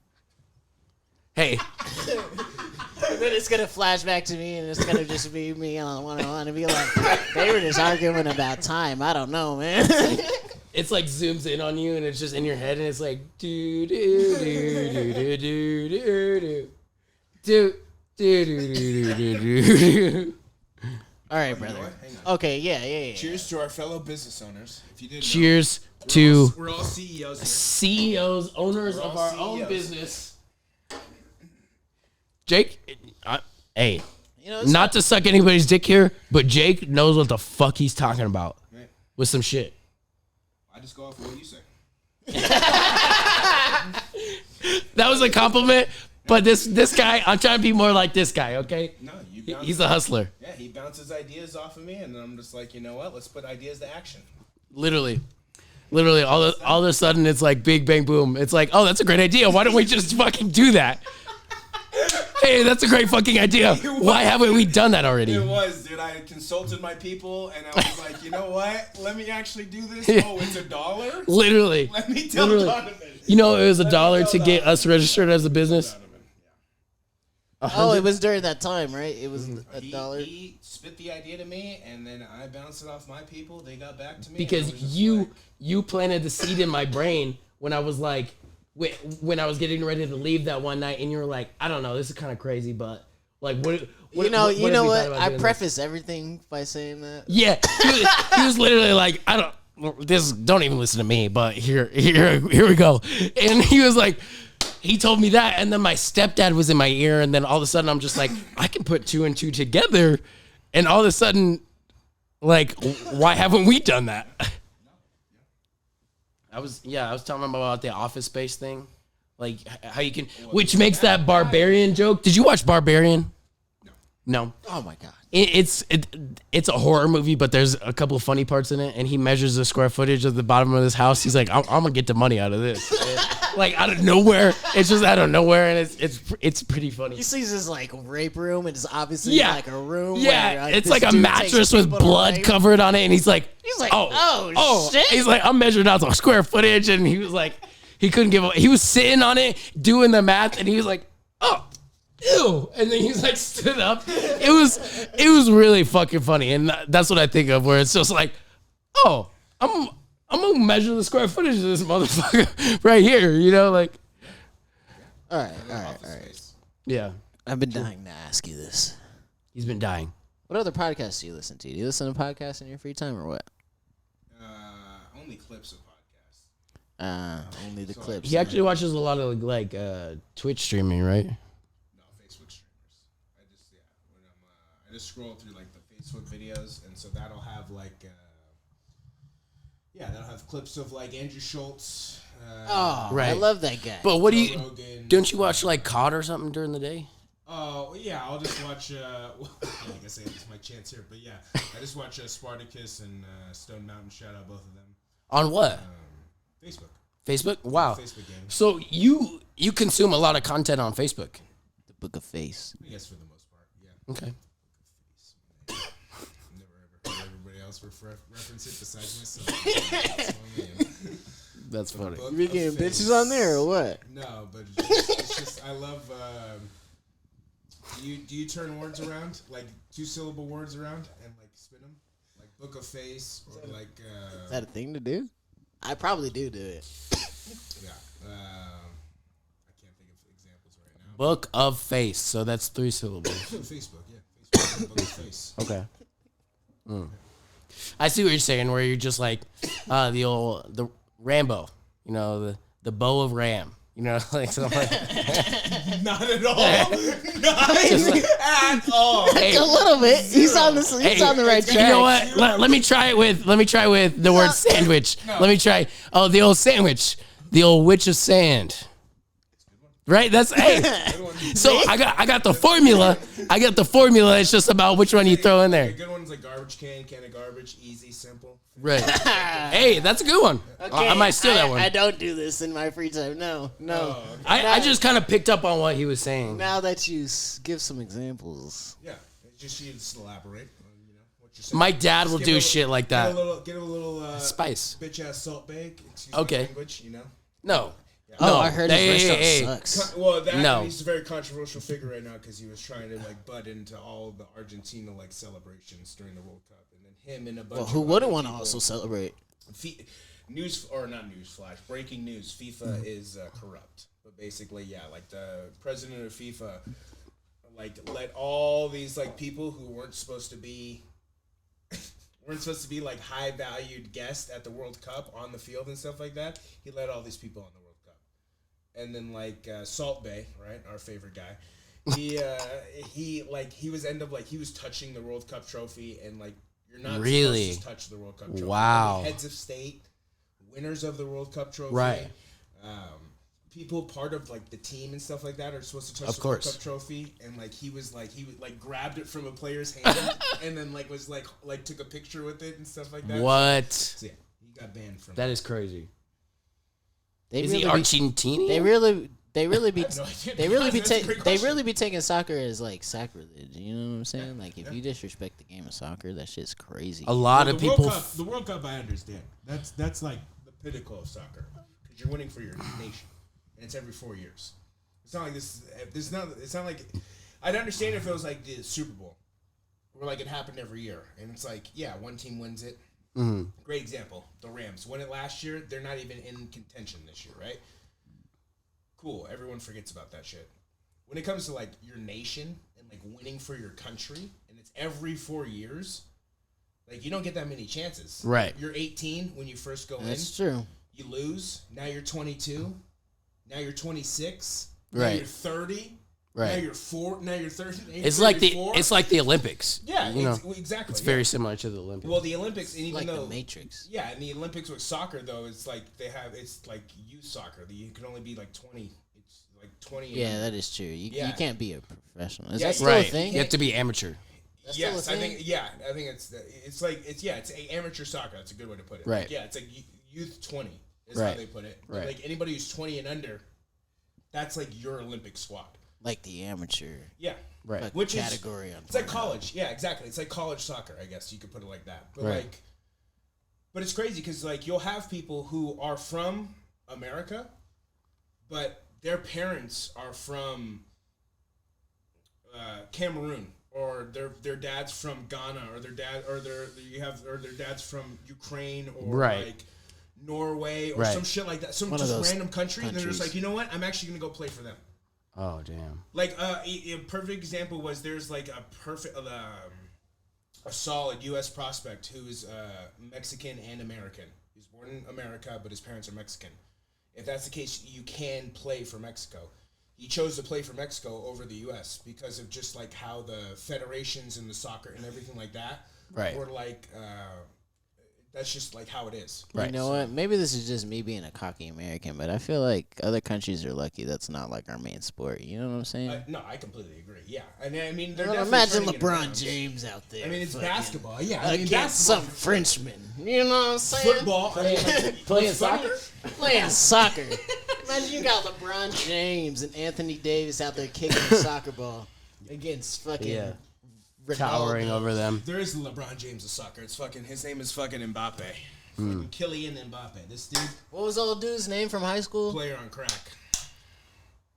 Hey, And then it's gonna flash back to me, and it's gonna just be me on one-on-one and be like, they were just arguing about time. I don't know, man. it's like zooms in on you, and it's just in your head, and it's like do do do do do do do do do do do do. All right, brother. Okay, yeah. Cheers to our fellow business owners. If you didn't Cheers know, to we're all CEOs. Here. CEOs, owners We're of all our CEOs. own business. Jake, hey, You know, not to suck anybody's dick here, but Jake knows what the fuck he's talking about Right. with some shit. I just go off of what you say. That was a compliment, but this guy, I'm trying to be more like this guy, okay? No, He's a hustler. Yeah, he bounces ideas off of me, and then I'm just like, you know what? Let's put ideas to action. Literally, all of a sudden, it's like big bang boom. It's like, oh, that's a great idea. Why don't we just fucking do that? Hey, that's a great fucking idea. Why haven't we done that already? It was, dude. I consulted my people, and I was like, you know what? Let me actually do this. Oh, it's $1? Literally. Let me tell Donovan. You know, it was $1 tell to get us registered as a business. Donovan, Oh, it was during that time, right? It was yeah. $1. He spit the idea to me, and then I bounced it off my people. They got back to me. Because and I was just you like, you planted the seed in my brain when I was like, when I was getting ready to leave that one night, and you were like, I don't know, this is kind of crazy, but like, what You know if we thought what? about I doing this? preface everything by saying that. Yeah, he was literally like, I don't. This don't even listen to me, but here we go. And he was like, he told me that, and then my stepdad was in my ear, and then all of a sudden I'm just like, I can put 2 and 2 together, and all of a sudden, like, why haven't we done that? I was telling him about the Office Space thing, like how you can, which makes that Barbarian joke. Did you watch Barbarian? No. Oh my god. It's a horror movie, but there's a couple of funny parts in it, and he measures the square footage of the bottom of this house. He's like, I'm gonna get the money out of this, like out of nowhere. It's just out of nowhere, and it's pretty funny. He sees his like rape room, and it's obviously like a room. Yeah, where, it's this like a dude mattress takes with people to blood rape. covered on it, and he's like, oh shit. He's like, I'm measuring out the square footage, and he was like, he couldn't give. He was sitting on it doing the math, and he was like, oh. Ew, and then he's like stood up. It was really fucking funny, and that's what I think of, where it's just like, oh, I'm gonna measure the square footage of this motherfucker right here, you know, like. All right. Yeah, I've been dying to ask you this. he's been dying. What other podcasts do you listen to? Do you listen to podcasts in your free time or what? only clips of podcasts. Only the clips. He actually watches a lot of like Twitch streaming, right? No, Facebook streamers. I just scroll through like the Facebook videos, and so that'll have like, that'll have clips of like Andrew Schultz. Oh, Right. I love that guy. But what do Joe you? Rogan. Don't you watch like COD or something during the day? Oh yeah, I'll just watch. Like I say, it's my chance here, but yeah, I just watch Spartacus and Stone Mountain. Shout out both of them. On what? Facebook. Facebook? Wow. Facebook game. So you consume a lot of content on Facebook. The Book of Face. I guess for the most part, yeah. Okay. Never ever heard everybody else reference it besides myself. That's funny. You be getting bitches on there or what? No, but it's just I love. Do you turn words around, like 2-syllable words around, and like spin them, like Book of Face or like? Is that a thing to do? I probably do it. Yeah. I can't think of examples right now. Book of Face. So that's 3 syllables. Facebook, yeah. Facebook, Book of Face. Okay. I see what you're saying, where you're just like the Rambo, you know, the bow of Ram, you know, like something like Not at all. Not at all. Hey, A little bit. He's on the right track. you know what? Let me try it with the word sandwich. No. Let me try. Oh, the old sandwich, the old witch of sand. Right? That's So I got the formula. I got the formula. It's just about which one you throw in there. A good one's like garbage can of garbage, easy, simple. Right. Hey, that's a good one. Okay, I might steal that one. I don't do this in my free time. No. Oh, okay. I just kind of picked up on what he was saying. Now that you give some examples. Yeah, it's just elaborate on what you're saying. My dad will Just do shit like that. Get a little Spice. bitch ass salt bake. Excuse Okay. my language, No. Oh, No. I heard his restaurant Hey. sucks. Well, No. he's a very controversial figure right now because he was trying to butt into all the Argentina celebrations during the World Cup, and then him and a bunch. Well, who of wouldn't other want to people- also celebrate? Breaking news. FIFA is corrupt, but basically, yeah, the president of FIFA, let all these people who weren't supposed to be high valued guests at the World Cup on the field and stuff like that. He let all these people on the World Cup, and then Salt Bay, right, our favorite guy. He was touching the World Cup trophy, and you're not Really? supposed to touch the World Cup trophy. Wow. Only heads of state, winners of the World Cup trophy, Right. People part of the team and stuff like that are supposed to touch Of the course. World Cup trophy, and he grabbed it from a player's hand and then took a picture with it and stuff like that. What? So, yeah, he got banned from That is crazy. They Is he really be, Argentinian? they really be I have no idea. they really be That's a great they question. really be taking soccer as sacrilege. You know what I'm saying? If you disrespect the game of soccer, that shit's crazy. A lot of people. The World Cup, I understand. That's the pinnacle of soccer because you're winning for your nation, and it's every 4 years. It's not like this. It's not like I'd understand if it was the Super Bowl, where it happened every year, and it's one team wins it. Mm-hmm. Great example, the Rams won it last year. They're not even in contention this year, right? Cool. Everyone forgets about that shit. When it comes to your nation and winning for your country, and it's every 4 years, you don't get that many chances. Right. You're 18 when you first go That's in. true. You lose. Now you're 22. Now you're 26. Right. Now you're 30. Right. Now you're 4. Now you're 30. Now you're It's like 34. the Olympics. Yeah, you know, exactly. it's yeah. very similar to the Olympics. Well, the Olympics, and even Like though the Matrix. yeah, and the Olympics with soccer though, it's it's youth soccer. You can only be 20. It's 20. Yeah, that is true. You can't be a professional. Is Yeah, that still right. a thing? You have to be amateur. That's still Yes, a I thing? think it's amateur soccer. That's a good way to put it. Right. It's youth 20 is Right. how they put it. Right. Anybody who's 20 and under, that's your Olympic squad. Like the amateur Yeah. Right. Which category is on it's like Pornhub. college. Yeah, exactly. It's like college soccer, I guess you could put it like that. But Right. but it's crazy because you'll have people who are from America, but their parents are from Cameroon, or their dad's from Ghana, or their dad's from Ukraine, or Right. Norway, or Right. some shit like that. Some One of just those random country. And they're just countries. you know what? I'm actually gonna go play for them. Oh damn. A perfect example was there's a perfect a solid U.S. prospect who's Mexican and American. He's born in America, but his parents are Mexican. If that's the case, you can play for Mexico. He chose to play for Mexico over the U.S. because of just how the federations and the soccer and everything like that Right. were that's just how it is. Right. You know what? Maybe this is just me being a cocky American, but I feel like other countries are lucky that's not our main sport. You know what I'm saying? No, I completely agree. Yeah, and I mean, they're Well, definitely imagine turning it LeBron around. James out there. I mean, it's fucking basketball. Yeah, I mean, against some Frenchman. You know what I'm saying? football. Playing soccer? Playing soccer. Imagine you got LeBron James and Anthony Davis out there kicking the soccer ball against fucking Yeah. Ronaldo. Towering over them. There is LeBron James of soccer. It's his name is Mbappe. Fucking Kylian Mbappe. This dude, What was old dude's name from high school? player on crack.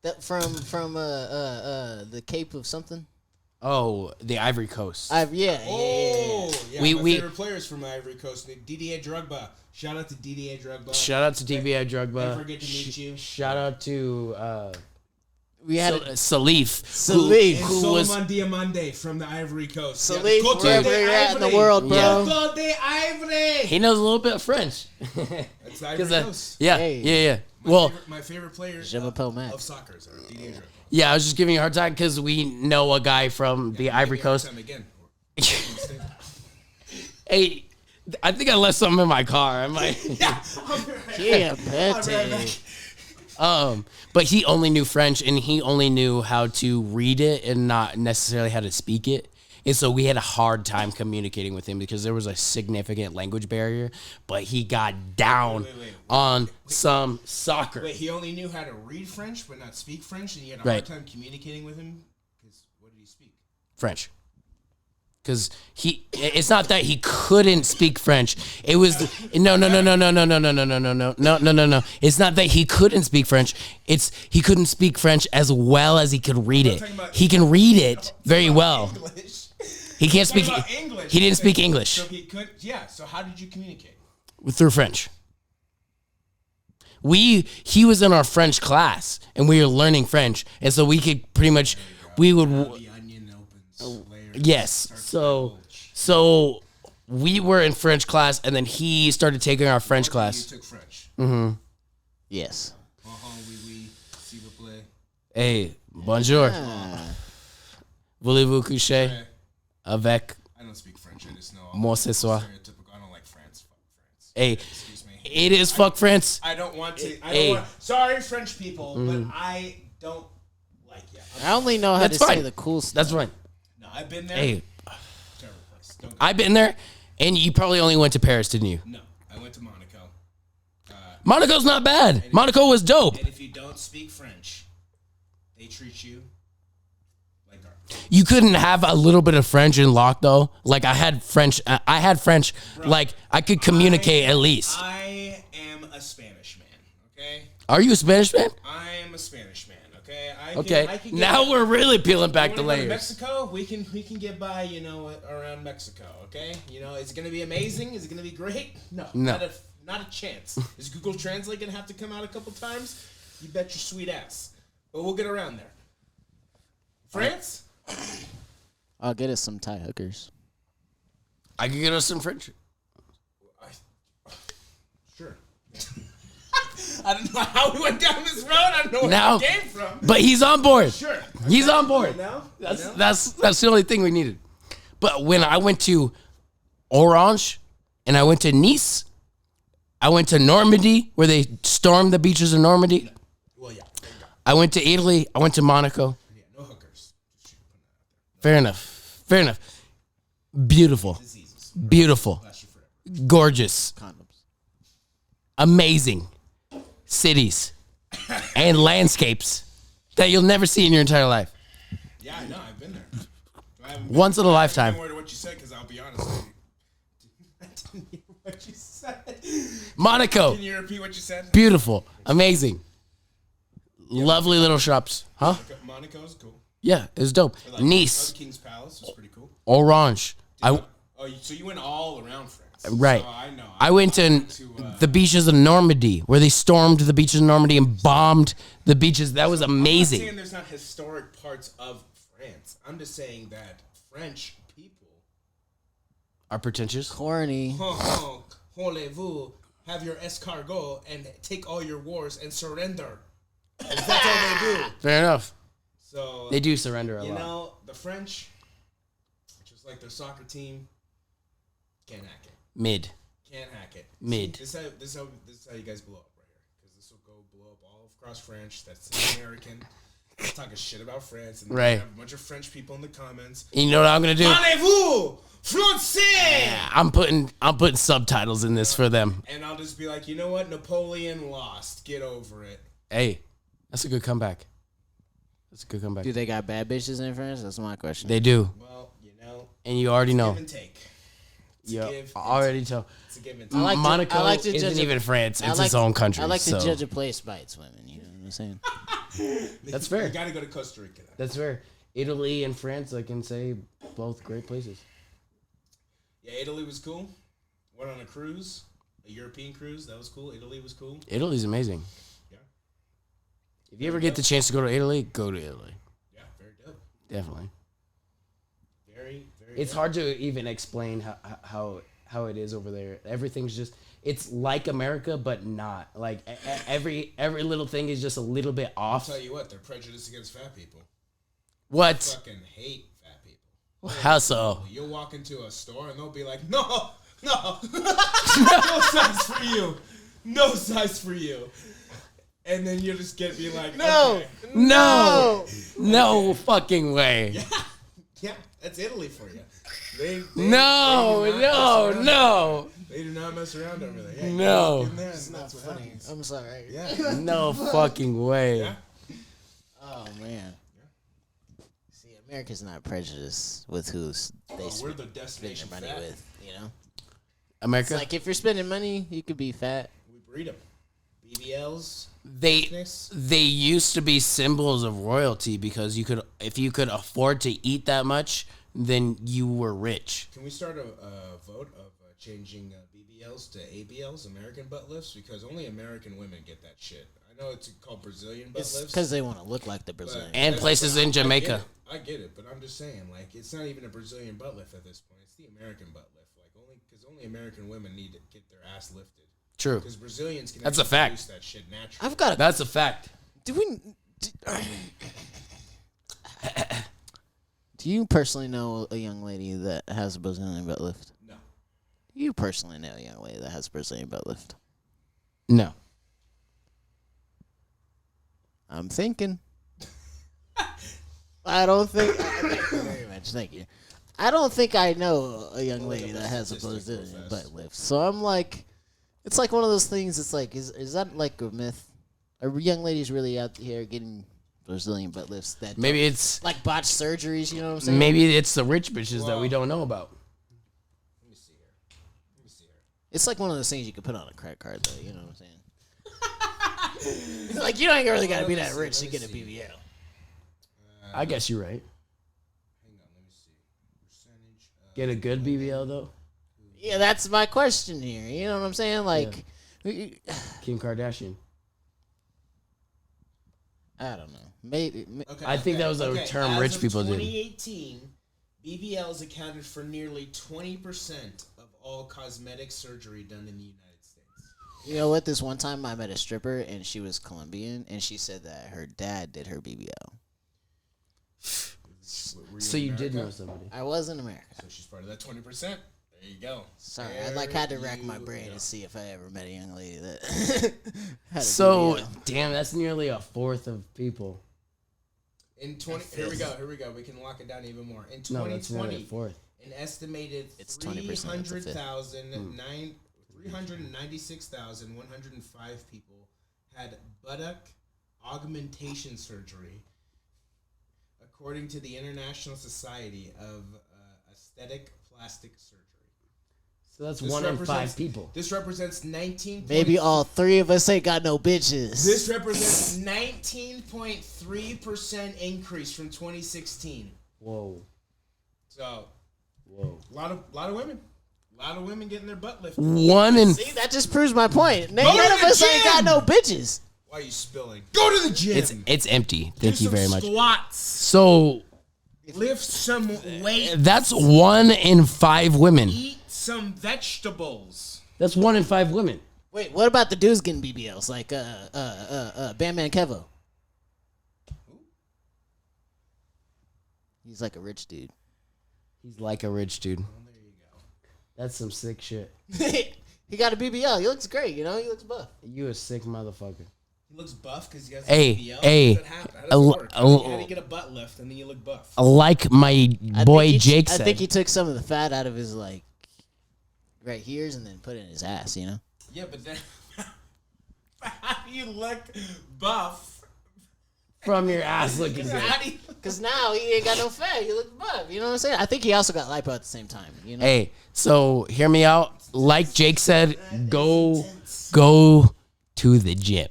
That from the Cape of something. Oh, the Ivory Coast. Yeah. Yeah, We- my we- favorite players from Ivory Coast. Didier Drogba. Shout out to Didier Drogba. Shout out to DBI Drogba. Never forget to meet you. Shout out to We had Salif. Salif. And Who was Solomon Diamande from the Ivory Coast. Salif, Cote wherever you're at in the world, bro. Cote d'Ivory. he knows a little bit of French. That's the Ivory Coast. Yeah, Hey. yeah. Well, My favorite player Je m'appelle Mack. of soccer is Didier Drogba. yeah, I was just giving you a hard time because we know a guy from the Ivory Coast. Time again. Hey, I think I left something in my car. I might. Yeah, Pete. But he only knew French, and he only knew how to read it and not necessarily how to speak it. And so we had a hard time communicating with him because there was a significant language barrier. But he got down on some soccer. Wait, he only knew how to read French but not speak French, and you had a Right. hard time communicating with him? Because what did he speak? French. Because it's not that he couldn't speak French. It was no. It's not that he couldn't speak French. It's he couldn't speak French as well as he could read it. He can read it very well. English. He can't speak. Talking about English. He didn't speak English So he could. Yeah. So how did you communicate? through French. He was in our French class and we were learning French, and so we could pretty much we would. The onion opens layers. Yes. So we were in French class, and then he started taking our French You class. took French. Yes. Oui, s'il vous plaît. Hey, bonjour. Voulez-vous coucher Okay. avec I don't speak French. I just know. moi ce soir? Stereotypical. I don't like France. Fuck France. Hey, Excuse me. it is fuck France. I don't want to. Hey. Sorry, French people, but I don't like you. I only know how That's to say fine. the cool stuff. That's right. No, I've been there. Hey, Terrible place. Don't go. I've been there, and you probably only went to Paris, didn't you? No, I went to Monaco. Monaco's not bad. Monaco was dope. And if you don't speak French, they treat you like garbage. You couldn't have a little bit of French in lock though. Like I had French. Like I could communicate at least. I am a Spanish man. Okay. Are you a Spanish man? I am a Spanish man. Okay. I Okay. can Now we're really peeling back the Wanna go to layers. Mexico, we can get by, around Mexico, okay? Is it gonna be amazing? Is it gonna be great? No. Not a chance. Is Google Translate gonna have to come out a couple times? You bet your sweet ass. But we'll get around there. France? I'll get us some Thai hookers. I could get us some French. Sure. I don't know how we went down this road. I don't know where Now- it came from. But he's on board. Sure. He's on board. Now? That's the only thing we needed. But when I went to Orange and I went to Nice, I went to Normandy where they stormed the beaches of Normandy. Well, yeah. There you go. I went to Italy. I went to Monaco. Yeah, no hookers. Fair enough. Beautiful. Diseases. Beautiful. Last you forever. Gorgeous. Condoms. Amazing cities and landscapes that you'll never see in your entire life. Yeah, I know. I've been there. I haven't Once in a I lifetime. haven't heard what you said because I'll be honest with you. I didn't hear what you said. Monaco. Can you repeat what you said? Beautiful. Amazing. Lovely little shops. Huh? Monaco's cool. Yeah, it was dope. Like, Nice. King's Palace was pretty cool. Orange. So you went all around France. Right. So I know. I went to the beaches of Normandy, where they stormed the beaches of Normandy and bombed the beaches. That was I'm not amazing. saying there's not historic parts of France. I'm just saying that French people. Are pretentious? Corny. Voulez-vous have your escargot and take all your wars and surrender? That's all they do. Fair enough. So They do surrender a lot. the French, just like their soccer team, can't hack it. Mid. Can't hack it. Mid. See, this is how you guys blow up right here. Because this will go blow up all across French. That's American. Talking shit about France. And Right. have a bunch of French people in the comments. And you know what I'm gonna do? Parlez-vous français? I'm putting subtitles in this for them. And I'll just be like, you know what? Napoleon lost. Get over it. Hey, that's a good comeback. Do they got bad bitches in France? That's my question. They do, Well, and you already know. give and take. It's a Yeah, give and already tell. It's a give and I take. like to- Monaco I like to isn't judge even France; I it's like its own country. I like so. to judge a place by its women. You know what I'm saying? That's fair. You gotta go to Costa Rica. Then. That's fair. Italy and France, I can say, both great places. Yeah, Italy was cool. Went on a cruise, a European cruise. That was cool. Italy was cool. Italy's amazing. Yeah. If you ever get the chance to go to Italy, go to Italy. Yeah, very dope. Definitely. Very, very. It's dope. hard to even explain how it is over there. Everything's just it's like America, but not. Like every little thing is just a little bit off. I'll tell you what, they're prejudiced against fat people. What? Fucking hate fat people. How so? You'll walk into a store and they'll be like, no, no size for you, no size for you. And then you'll just be like, No. okay. No fucking way. Yeah, that's Italy for you. They No. They do not mess around over there. Yeah, No. you walk in there and It's not that's what funny. happens. I'm sorry. Yeah. No fucking way. Yeah. Oh man. See, America's not prejudiced with who's they We're spend the destination their money fat. with. You know, America, it's like if you're spending money, you could be fat. We breed them. BBLs. they Thickness. used to be symbols of royalty because if you could afford to eat that much, then you were rich. Can we start a vote of changing BBLs to ABLs, American butt lifts? Because only American women get that shit. I know it's called Brazilian butt lifts. Because they want to look like the Brazilian. And places in Jamaica. I get it, but I'm just saying, like, it's not even a Brazilian butt lift at this point. It's the American butt lift, like, only American women need to get their ass lifted. True. Because Brazilians can That's a actually fact. produce that shit naturally. I've got a. That's a fact. Do you personally know a young lady that has a Brazilian butt lift? No. Do you personally know a young lady that has a Brazilian butt lift? No. I'm thinking. I don't think. Thank you very much. Thank you. I don't think I know a young lady that has a Brazilian butt lift. So I'm like, it's like one of those things. It's like, is that like a myth? Are young ladies really out here getting Brazilian butt lifts? That Maybe don't- it's like botched surgeries. You know what I'm saying? maybe it's the rich bitches that we don't know about. Let me see here. It's like one of those things you could put on a credit card, though. You know what I'm saying? It's like you ain't really got to be that rich to get a BBL. I guess you're right. Hang on, let me see. Percentage. Get a good BBL though. Yeah, that's my question here. You know what I'm saying? Like, Kim Kardashian. I don't know. Maybe. I think that was a term As rich of people did. 2018, BBLs accounted for nearly 20% of all cosmetic surgery done in the United States. You know what? This one time I met a stripper and she was Colombian and she said that her dad did her BBL. Were So in you did America? know somebody. I was in America. So she's part of that 20%. There you go. Sorry, There I like had to rack my you brain go. to see if I ever met a young lady that had a So BBL. damn, that's nearly a fourth of people. In 20, here we go. We can lock it down even more. In No, that's nearly a 2020, fourth. an estimated It's 20%, it's a fifth. 396,105 people had buttock augmentation surgery, according to the International Society of Aesthetic Plastic Surgery. So that's This 1 in 5 represents- people. This represents 19. Maybe all three of us ain't got no bitches. This represents 19.3% increase from 2016. Whoa. So, Whoa. a lot of women. A lot of women getting their butt lifted. 1 in See, that just proves my point. None to of the us ain't got gym! no bitches. Why are you spilling? Go to the gym. it's empty. Thank Do you some very much. Squats. So Lift some weight. that's 1 in 5 women. Eat some vegetables. That's 1 in 5 women. Wait, what about the dudes getting BBLs like Bandman Kevo? He's like a rich dude. He's like a rich dude. Well, there you go. That's some sick shit. He got a BBL. He looks great. You know, he looks buff. You a sick motherfucker. He looks buff because he has Hey, a BBL. hey, How does that happen? How does it work? How do you get a butt lift and then you look buff? Like my boy Jake I said. think he took some of the fat out of his like right here's and then put it in his ass. You know. Yeah, but then how do you look buff? From your ass looking good. How do you Because now he ain't got no fat. He looks buff. You know what I'm saying? I think he also got lipo at the same time. You know. Hey, so hear me out. Like Jake said, go to the gym.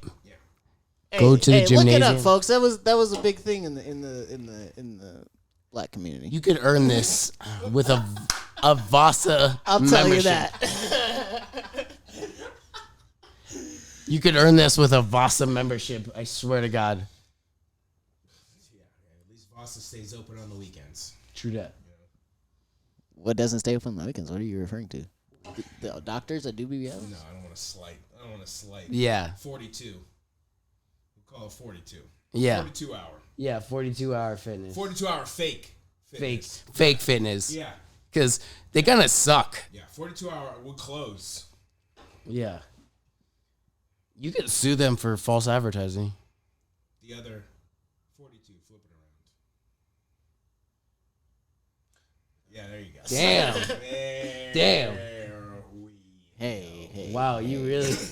Hey, go to the Look it up, gymnasium. folks. That was a big thing in the black community. You could earn this with a Vasa I'll tell you membership. that. You could earn this with a Vasa membership. I swear to God. Yeah, at least Vasa stays open on the weekends. True that. What doesn't stay open on the weekends? What are you referring to? The doctors that do BBLs? No, I don't want to slight. Yeah. 42. We'll call it 42. Yeah. 42 hour. Yeah, 42-hour fitness. 42 hour fake. Fake Fitness. fitness. Yeah. Because they gonna suck. Yeah. 42 hour will close. Yeah. You could sue them for false advertising. The other 42, flip it around. Yeah, there you go. Damn. Damn. Hey. Wow, you really. Hey,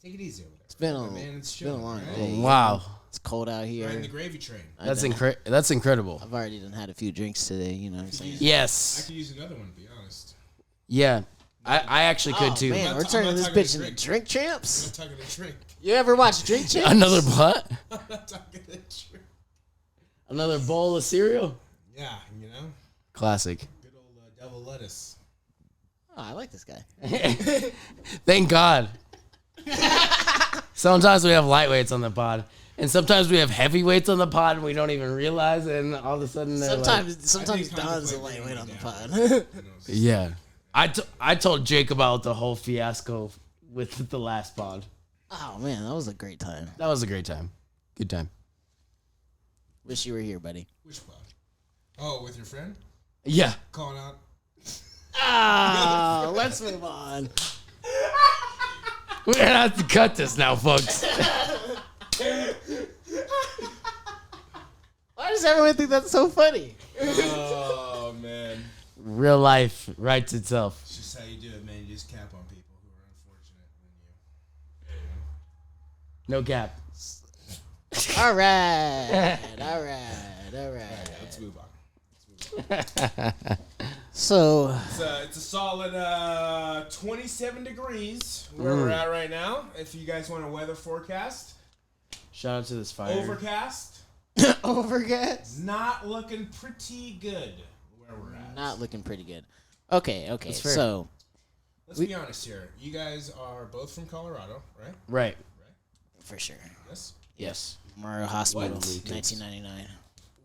take it easy over there. It's been a long day. Wow. It's cold out here. Riding the gravy train. That's incredible. I've already had a few drinks today. You know what I'm saying? I Yes. could use another one, to be honest. Yeah. I actually could too. Man, we're turning this bitch into Drink Champs. I'm not talking to drink. You ever watch Drink Champs? Another what? I'm not talking to drink. Another bowl of cereal? Yeah, you know? Classic. Good old devil lettuce. Oh, I like this guy. Thank God. Sometimes we have lightweights on the pod, and sometimes we have heavyweights on the pod, and we don't even realize it, and all of a sudden they're Sometimes Don's a lightweight on the pod. yeah. I told Jake about the whole fiasco with the last pod. Oh man, that was a great time. That was a great time. Good time. Wish you were here, buddy. Which pod? Oh, with your friend? Yeah. Calling out. Ah, let's move on. We're gonna have to cut this now, folks. Why does everyone think that's so funny? Oh, man. Real life writes itself. It's just how you do it, man. You just cap on people who are unfortunate than you. No cap. All right. Let's move on. So It's a solid 27 degrees where we're at right now. If you guys want a weather forecast, Shout out to this fire. overcast, overcast. not looking pretty good where we're at. Not looking pretty good. Okay. That's fair. So Let's be honest here. You guys are both from Colorado, right? Right. for sure, Yes. Yes. Memorial Hospital, What? 1999.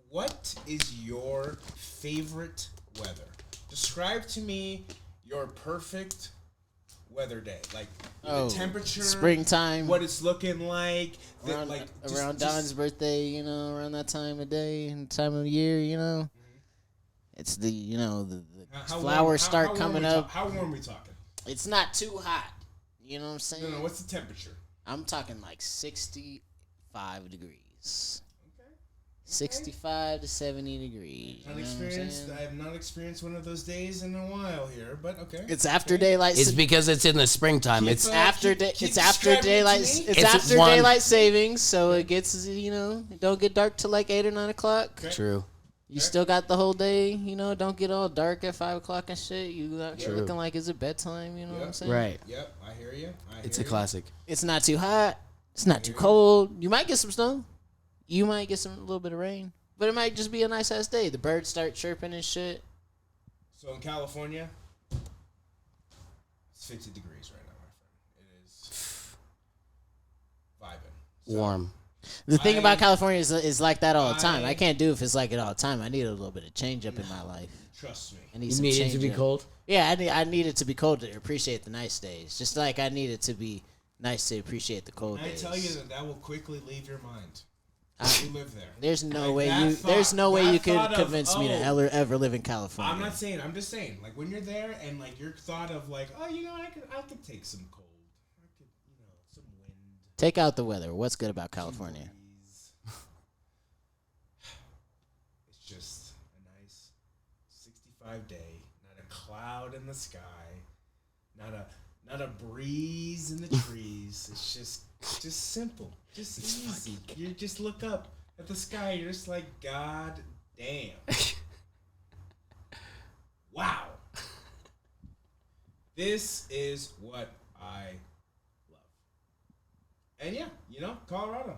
What is your favorite weather? Describe to me your perfect weather day. Like the temperature, springtime. what it's looking like. Around Don's birthday, around that time of day and time of year, it's the the flowers start coming up. How warm are we talking? It's not too hot. You know what I'm saying? No, what's the temperature? I'm talking like 65 degrees. Okay. 65 to 70 degrees. I have not experienced one of those days in a while here, but okay. It's after daylight. It's because it's in the springtime. It's after daylight. It's after one- daylight savings, so it gets it don't get dark till like 8 or 9 o'clock. Okay. true. You still got the whole day. Don't get all dark at 5 o'clock and shit. You True. looking like is it bedtime? You know what I'm saying? Right. Yep, I hear you. It's a classic. It's not too hot. It's not too cold. You might get some snow. You might get a little bit of rain. But it might just be a nice ass day. The birds start chirping and shit. So in California, it's 50 degrees right now, my friend. It is vibing. So, Warm. The thing about California is like that all the time. I- I can't do if it's like it all the time. I need a little bit of change up in my life. Trust me. I need You some need it change to be up. cold? Yeah, I need it to be cold to appreciate the nice days. Just like I need it to be nice to appreciate the cold I days. tell you that will quickly leave your mind. You live there. There's no Like way that you thought- there's no way that you could thought of, convince me to ever live in I'm California. not saying. I'm just saying. Like when you're there and like your thought of like, oh, I could take some cold. I could, some wind. Take out the weather. What's good about California? Breeze. It's just a nice 65 day. Not a cloud in the sky. Not a breeze in the trees. It's just simple. Just easy. You just look up at the sky. You're just like, God damn. Wow. This is what I love. And yeah, Colorado.